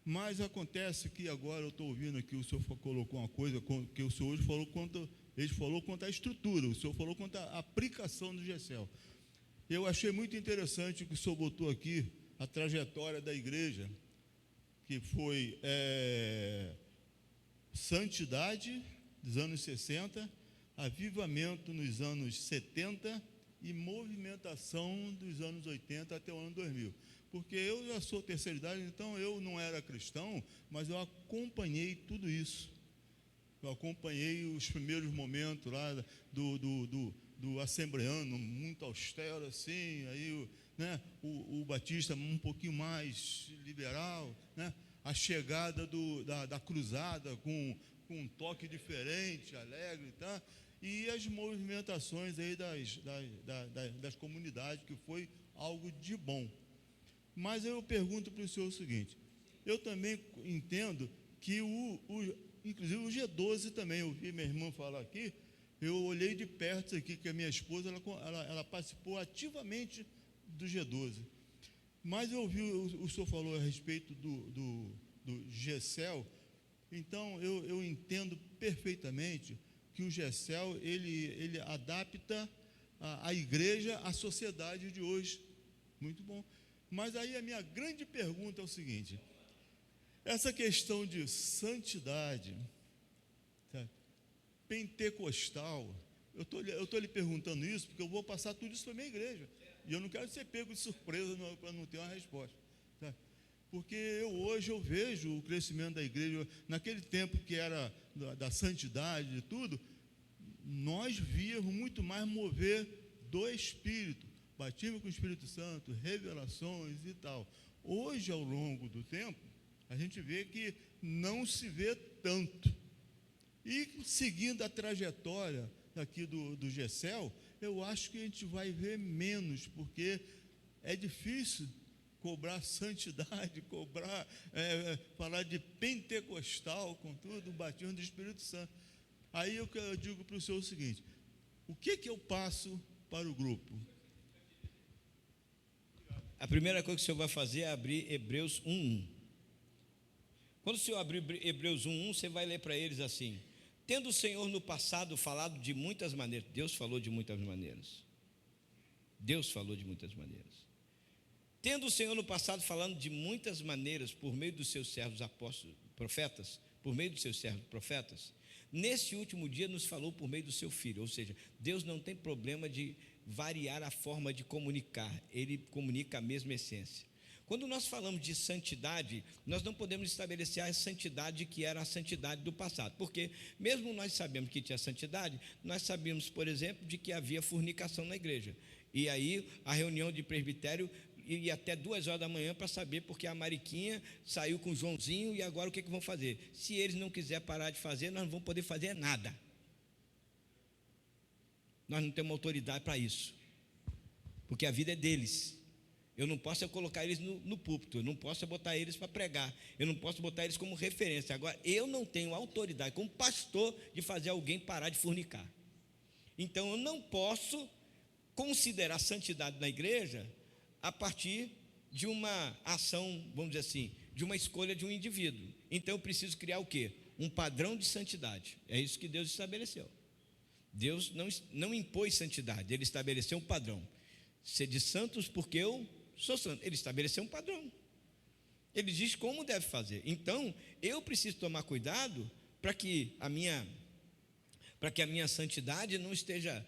Mas acontece que agora eu estou ouvindo aqui, o senhor colocou uma coisa que o senhor hoje falou quanto à estrutura, o senhor falou quanto à aplicação do GECEL. Eu achei muito interessante que o senhor botou aqui a trajetória da igreja, que foi santidade dos anos 60, avivamento nos anos 70 e movimentação dos anos 80 até o ano 2000. Porque eu já sou terceira idade, então eu não era cristão, mas eu acompanhei tudo isso. Eu acompanhei os primeiros momentos lá do assembleano, muito austero assim, aí o batista um pouquinho mais liberal, né? A chegada da cruzada com um toque diferente, alegre, tá? E as movimentações aí das comunidades, que foi algo de bom. Mas eu pergunto para o senhor o seguinte: eu também entendo que inclusive o G12 também, eu vi minha irmã falar aqui, eu olhei de perto aqui, que a minha esposa, ela participou ativamente do G12. Mas eu ouvi, o senhor falou a respeito do GECEL, então eu entendo perfeitamente que o GECEL, ele adapta a igreja à sociedade de hoje. Muito bom. Mas aí a minha grande pergunta é o seguinte: essa questão de santidade, sabe, pentecostal, eu estou lhe perguntando isso porque eu vou passar tudo isso para a minha igreja. E eu não quero ser pego de surpresa para não ter uma resposta. Sabe? Porque hoje eu vejo o crescimento da igreja, naquele tempo que era da santidade e tudo, nós víamos muito mais mover do Espírito, batismo com o Espírito Santo, revelações e tal. Hoje, ao longo do tempo, a gente vê que não se vê tanto. E seguindo a trajetória aqui do GECEL, eu acho que a gente vai ver menos, porque é difícil cobrar santidade, falar de pentecostal, com tudo, o batismo do Espírito Santo. Aí eu digo para o senhor o seguinte: o que eu passo para o grupo? A primeira coisa que o senhor vai fazer é abrir Hebreus 1:1. Quando o senhor abrir Hebreus 1:1, você vai ler para eles assim: tendo o Senhor no passado falado de muitas maneiras. Deus falou de muitas maneiras. Deus falou de muitas maneiras. Tendo o Senhor no passado falando de muitas maneiras por meio dos seus servos apóstolos, profetas, por meio dos seus servos profetas, nesse último dia nos falou por meio do seu Filho. Ou seja, Deus não tem problema de variar a forma de comunicar, Ele comunica a mesma essência. Quando nós falamos de santidade, nós não podemos estabelecer a santidade que era a santidade do passado, porque mesmo nós sabemos que tinha santidade, nós sabíamos, por exemplo, de que havia fornicação na igreja, e aí a reunião de presbitério ia até 2 horas da manhã para saber, porque a Mariquinha saiu com o Joãozinho, e agora o que vão fazer? Se eles não quiserem parar de fazer, nós não vamos poder fazer nada. Nós não temos autoridade para isso, porque a vida é deles. Eu não posso colocar eles no púlpito, eu não posso botar eles para pregar, eu não posso botar eles como referência. Agora, eu não tenho autoridade como pastor de fazer alguém parar de fornicar. Então, eu não posso considerar santidade na igreja a partir de uma ação, vamos dizer assim, de uma escolha de um indivíduo. Então, eu preciso criar o quê? Um padrão de santidade. É isso que Deus estabeleceu. Deus não impôs santidade, Ele estabeleceu um padrão. Sede santos porque eu sou santo. Ele estabeleceu um padrão. Ele diz como deve fazer. Então, eu preciso tomar cuidado para que a minha santidade não esteja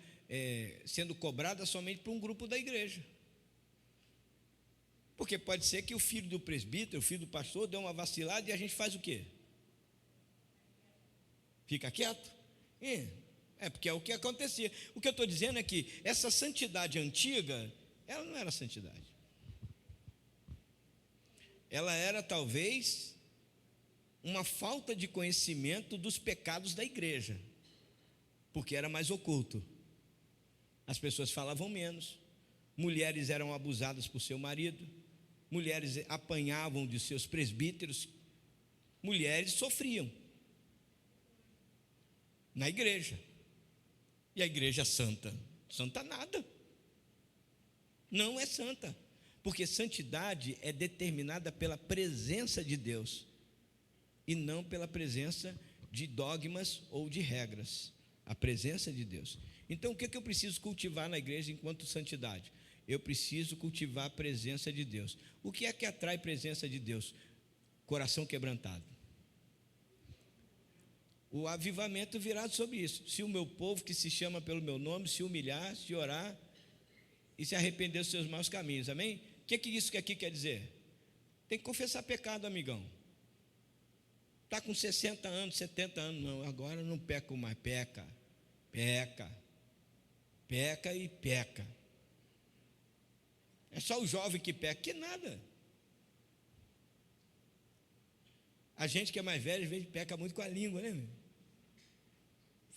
sendo cobrada somente por um grupo da igreja. Porque pode ser que o filho do presbítero, o filho do pastor, dê uma vacilada e a gente faz o quê? Fica quieto? Porque é o que acontecia. O que eu estou dizendo é que essa santidade antiga, ela não era santidade. Ela era talvez uma falta de conhecimento dos pecados da igreja, porque era mais oculto. As pessoas falavam menos, mulheres eram abusadas por seu marido, mulheres apanhavam de seus presbíteros, mulheres sofriam na igreja. E a igreja santa? Santa nada. Não é santa. Porque santidade é determinada pela presença de Deus e não pela presença de dogmas ou de regras. A presença de Deus. Então, o que eu preciso cultivar na igreja enquanto santidade? Eu preciso cultivar a presença de Deus. O que é que atrai presença de Deus? Coração quebrantado. O avivamento virá sobre isso. Se o meu povo que se chama pelo meu nome se humilhar, se orar e se arrepender dos seus maus caminhos, amém? O que isso aqui quer dizer? Tem que confessar pecado, amigão. Está com 60 anos, 70 anos, não, agora não peco mais, peca e peca. É só o jovem que peca, que nada. A gente que é mais velho, às vezes peca muito com a língua, né?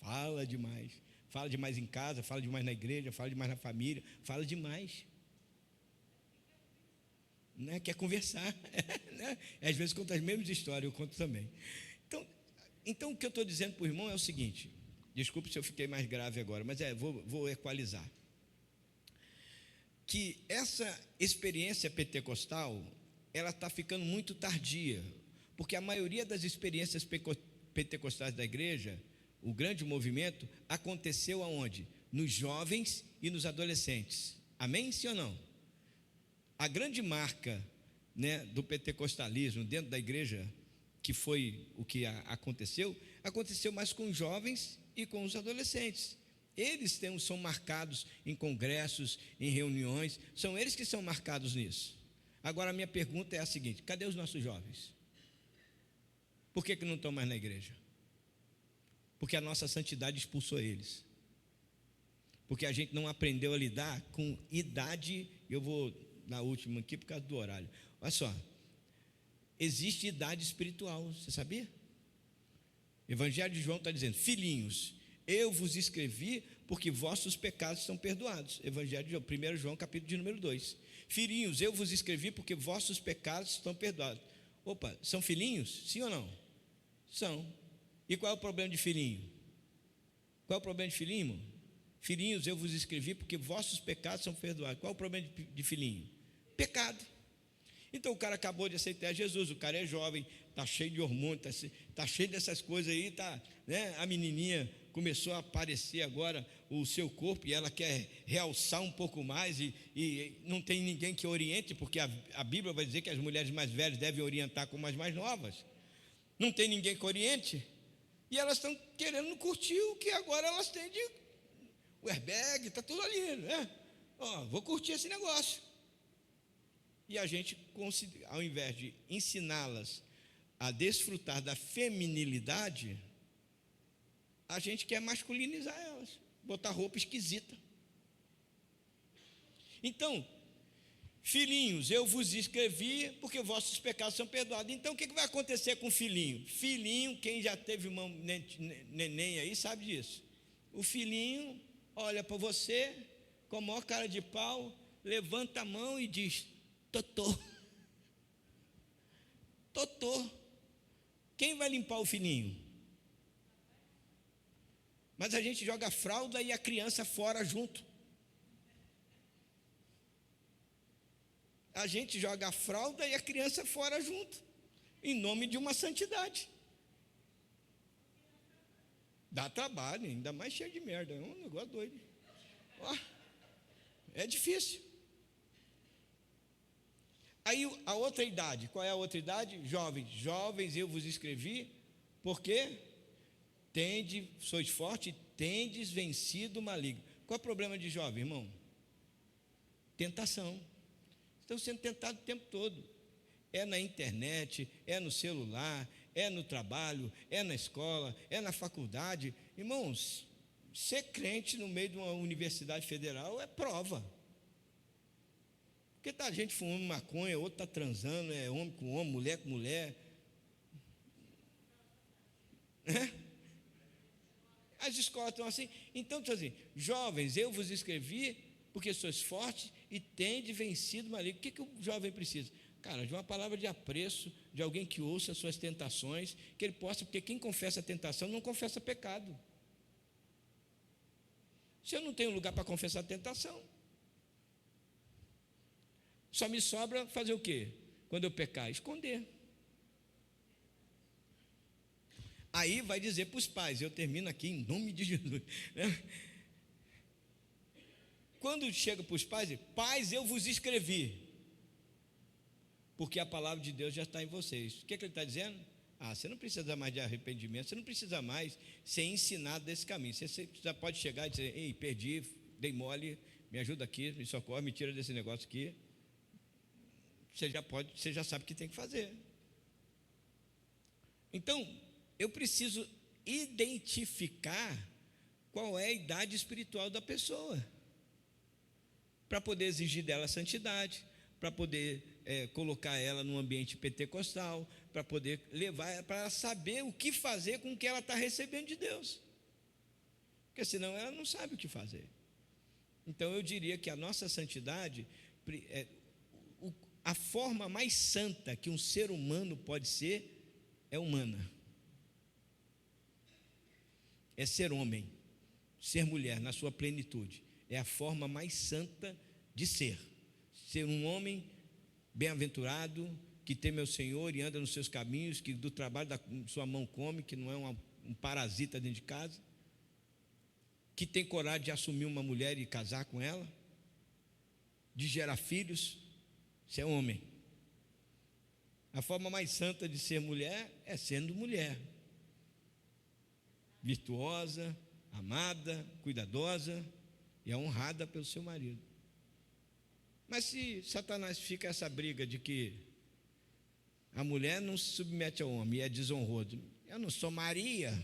Fala demais em casa, fala demais na igreja, fala demais na família, fala demais. Né? Quer conversar, né? Às vezes conta as mesmas histórias, eu conto também. Então o que eu estou dizendo para o irmão é o seguinte, desculpe se eu fiquei mais grave agora, mas vou equalizar. Que essa experiência pentecostal, ela está ficando muito tardia, porque a maioria das experiências pentecostais da igreja, o grande movimento, aconteceu aonde? Nos jovens e nos adolescentes. Amém? Sim ou não? A grande marca, né, do pentecostalismo dentro da igreja, que foi o que aconteceu mais com os jovens e com os adolescentes. Eles são marcados em congressos, em reuniões, são eles que são marcados nisso. Agora a minha pergunta é a seguinte: cadê os nossos jovens? Por que não estão mais na igreja? Porque a nossa santidade expulsou eles. Porque a gente não aprendeu a lidar com idade. Eu vou na última aqui por causa do horário. Olha só, existe idade espiritual, você sabia? O Evangelho de João está dizendo: filhinhos, eu vos escrevi porque vossos pecados estão perdoados. Evangelho de João, 1 João, capítulo de número 2. Filhinhos, eu vos escrevi porque vossos pecados estão perdoados. Opa, são filhinhos? Sim ou não? São. E qual é o problema de filhinho? Qual é o problema de filhinho, irmão? Filhinhos, eu vos escrevi porque vossos pecados são perdoados. Qual é o problema de filhinho? Pecado. Então o cara acabou de aceitar Jesus, o cara é jovem, está cheio de hormônio, está cheio dessas coisas aí, né? A menininha começou a aparecer agora o seu corpo e ela quer realçar um pouco mais e não tem ninguém que oriente, porque a Bíblia vai dizer que as mulheres mais velhas devem orientar como as mais novas. Não tem ninguém que oriente e elas estão querendo curtir o que agora elas têm de o airbag, está tudo ali, né? Vou curtir esse negócio. E a gente, ao invés de ensiná-las a desfrutar da feminilidade, a gente quer masculinizar elas, botar roupa esquisita. Então, filhinhos, eu vos escrevi porque vossos pecados são perdoados. Então, o que vai acontecer com o filhinho? Filhinho, quem já teve uma neném aí sabe disso. O filhinho olha para você com a maior cara de pau, levanta a mão e diz: Totô. Quem vai limpar o filhinho? Mas a gente joga a fralda e a criança fora junto. A gente joga a fralda e a criança fora junto, em nome de uma santidade. Dá trabalho, ainda mais cheio de merda, é um negócio doido. É difícil. Aí a outra idade, qual é a outra idade? Jovens eu vos escrevi, porque sois forte, tendes vencido o maligno. Qual é o problema de jovem, irmão? Tentação. Estão sendo tentados o tempo todo. É na internet, é no celular, é no trabalho, é na escola, é na faculdade. Irmãos, ser crente no meio de uma universidade federal é prova. Porque tá gente fumando maconha, outro está transando, é homem com homem, mulher com mulher. As escolas estão assim. Então, assim, jovens, eu vos escrevi porque sois fortes e tendes vencido o maligno. O que o jovem precisa? Cara, de uma palavra de apreço, de alguém que ouça as suas tentações, que ele possa, porque quem confessa a tentação não confessa pecado. Se eu não tenho lugar para confessar a tentação, só me sobra fazer o quê? Quando eu pecar, esconder. Aí vai dizer para os pais, eu termino aqui em nome de Jesus, né? Quando chega para os pais, pais, eu vos escrevi, porque a palavra de Deus já está em vocês. O que ele está dizendo? Você não precisa mais de arrependimento, você não precisa mais ser ensinado desse caminho. Você já pode chegar e dizer, ei, perdi, dei mole, me ajuda aqui, me socorre, me tira desse negócio aqui. Você já sabe o que tem que fazer. Então, eu preciso identificar qual é a idade espiritual da pessoa, para poder exigir dela santidade, para poder colocar ela num ambiente pentecostal, para poder levar, para saber o que fazer com o que ela está recebendo de Deus, porque senão ela não sabe o que fazer. Então eu diria que a nossa santidade, a forma mais santa que um ser humano pode ser, é humana. É ser homem, ser mulher na sua plenitude. É a forma mais santa de ser. Ser um homem bem-aventurado, que teme ao Senhor e anda nos seus caminhos, que do trabalho da sua mão come, que não é um parasita dentro de casa, que tem coragem de assumir uma mulher e casar com ela, de gerar filhos. Isso é homem. A forma mais santa de ser mulher é sendo mulher, virtuosa, amada, cuidadosa e honrada pelo seu marido. Mas se Satanás fica essa briga de que a mulher não se submete ao homem e é desonroso, eu não sou Maria,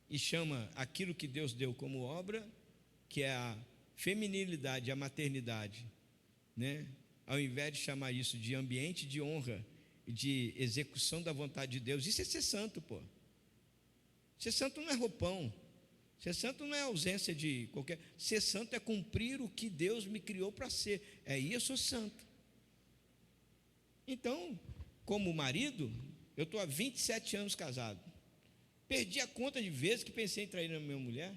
e chama aquilo que Deus deu como obra, que é a feminilidade, a maternidade, né? Ao invés de chamar isso de ambiente de honra e de execução da vontade de Deus, isso é ser santo, pô. Ser santo não é roupão, ser santo não é ausência de qualquer. Ser santo é cumprir o que Deus me criou para ser. Aí eu sou santo. Então, como marido, eu estou há 27 anos casado. Perdi a conta de vezes que pensei em trair na minha mulher.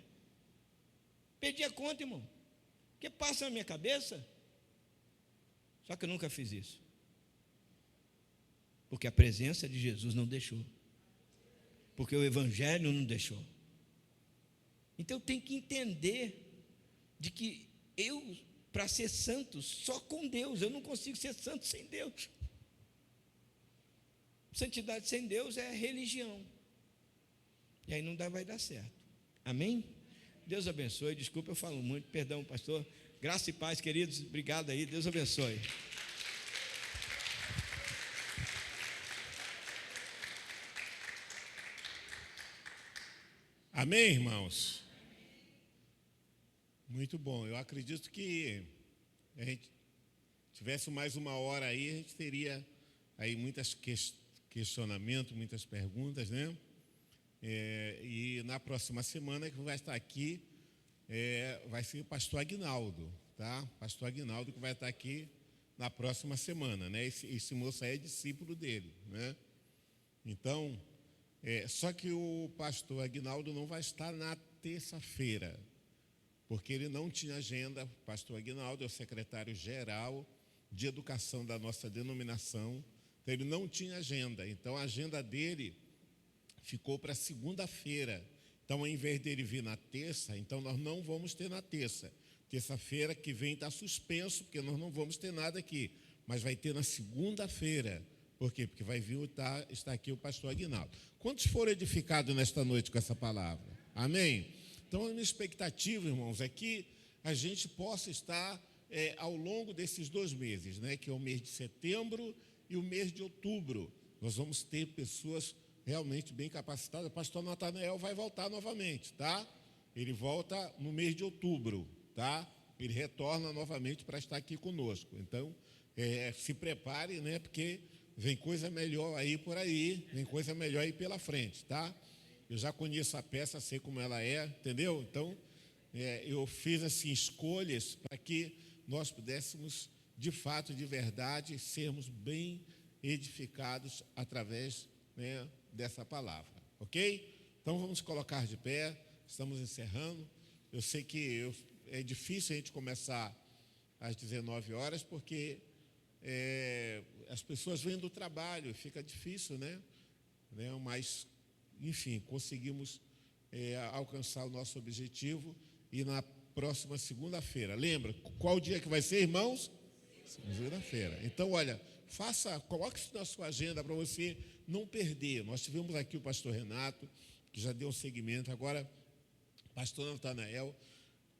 Perdi a conta, irmão. Porque passa na minha cabeça. Só que eu nunca fiz isso. Porque a presença de Jesus não deixou. Porque o Evangelho não deixou. Então eu tenho que entender de que eu, para ser santo, só com Deus, eu não consigo ser santo sem Deus. Santidade sem Deus é religião. E aí não vai dar certo. Amém? Deus abençoe. Desculpa, eu falo muito. Perdão, pastor. Graça e paz, queridos. Obrigado aí. Deus abençoe. Amém, irmãos? Muito bom. Eu acredito que a gente tivesse mais uma hora aí, a gente teria aí muitos questionamentos, muitas perguntas, né? E na próxima semana que vai estar aqui vai ser o pastor Aguinaldo, tá? Pastor Aguinaldo que vai estar aqui na próxima semana, né? Esse moço aí é discípulo dele, né? Então, só que o pastor Aguinaldo não vai estar na terça-feira, porque ele não tinha agenda. O pastor Aguinaldo é o secretário-geral de educação da nossa denominação, então ele não tinha agenda. Então a agenda dele ficou para segunda-feira. Então, ao invés dele vir na terça, então nós não vamos ter na terça. Terça-feira que vem está suspenso, porque nós não vamos ter nada aqui, mas vai ter na segunda-feira. Por quê? Porque vai vir está aqui o pastor Aguinaldo. Quantos foram edificados nesta noite com essa palavra? Amém? Então, a minha expectativa, irmãos, é que a gente possa estar ao longo desses 2 meses, né, que é o mês de setembro e o mês de outubro. Nós vamos ter pessoas realmente bem capacitado. O pastor Natanael vai voltar novamente, tá? Ele volta no mês de outubro, tá? Ele retorna novamente para estar aqui conosco. Então, se prepare, né? Porque vem coisa melhor aí por aí, vem coisa melhor aí pela frente, tá? Eu já conheço a peça, sei como ela é, entendeu? Então, eu fiz assim escolhas para que nós pudéssemos, de fato, de verdade, sermos bem edificados através, né, dessa palavra, ok? Então vamos colocar de pé, estamos encerrando. Eu sei que é difícil a gente começar às 19 horas, porque as pessoas vêm do trabalho, fica difícil, né? Mas, enfim, conseguimos alcançar o nosso objetivo. E na próxima segunda-feira, lembra qual dia que vai ser, irmãos? Segunda-feira. Então, olha, coloque isso na sua agenda para você não perder. Nós tivemos aqui o pastor Renato, que já deu um segmento. Agora, pastor Natanael.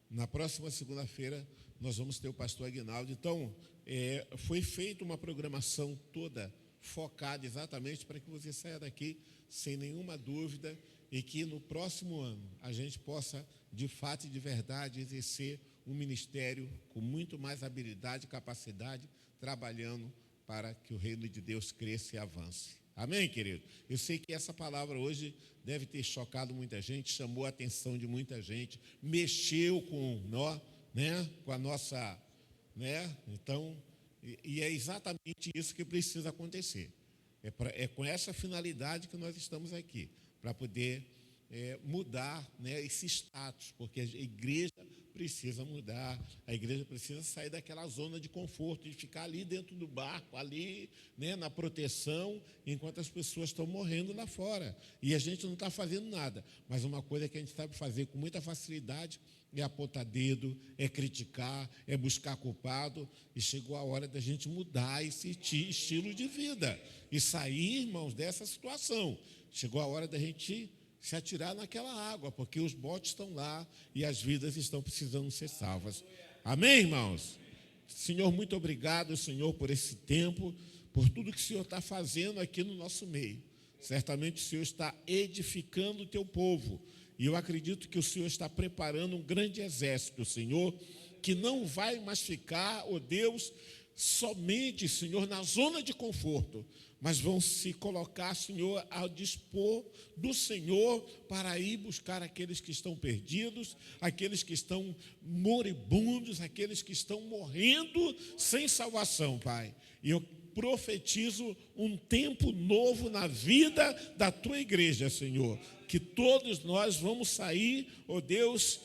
Na próxima segunda-feira, nós vamos ter o pastor Aguinaldo. Então, foi feita uma programação toda focada exatamente para que você saia daqui sem nenhuma dúvida e que no próximo ano a gente possa, de fato e de verdade, exercer um ministério com muito mais habilidade e capacidade, trabalhando para que o reino de Deus cresça e avance. Amém, querido? Eu sei que essa palavra hoje deve ter chocado muita gente, chamou a atenção de muita gente, mexeu com nós, né? Com a nossa, né? Então, e é exatamente isso que precisa acontecer. É com essa finalidade que nós estamos aqui, para poder mudar, né, esse status, porque a igreja precisa mudar, a igreja precisa sair daquela zona de conforto, de ficar ali dentro do barco, ali, né, na proteção, enquanto as pessoas estão morrendo lá fora. E a gente não está fazendo nada. Mas uma coisa que a gente sabe fazer com muita facilidade é apontar dedo, é criticar, é buscar culpado. E chegou a hora da gente mudar esse estilo de vida e sair, irmãos, dessa situação. Chegou a hora da gente se atirar naquela água, porque os botes estão lá e as vidas estão precisando ser salvas. Amém, irmãos? Senhor, muito obrigado, Senhor, por esse tempo, por tudo que o Senhor está fazendo aqui no nosso meio. Certamente o Senhor está edificando o teu povo. E eu acredito que o Senhor está preparando um grande exército, Senhor, que não vai mais ficar, ó Deus, somente, Senhor, na zona de conforto, mas vão se colocar, Senhor, ao dispor do Senhor para ir buscar aqueles que estão perdidos, aqueles que estão moribundos, aqueles que estão morrendo sem salvação, Pai. E eu profetizo um tempo novo na vida da tua igreja, Senhor, que todos nós vamos sair, ó Deus,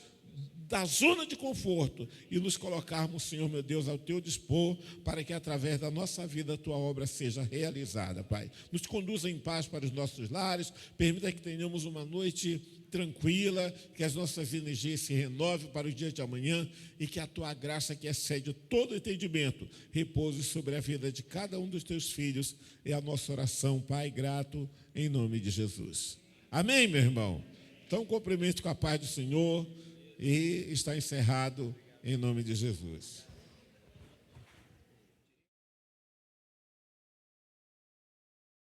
da zona de conforto e nos colocarmos, Senhor, meu Deus, ao teu dispor, para que através da nossa vida a tua obra seja realizada, Pai. Nos conduza em paz para os nossos lares, permita que tenhamos uma noite tranquila, que as nossas energias se renovem para o dia de amanhã e que a tua graça, que excede todo entendimento, repouse sobre a vida de cada um dos teus filhos. É a nossa oração, Pai, grato, em nome de Jesus. Amém, meu irmão? Então, cumprimente com a paz do Senhor. E está encerrado em nome de Jesus.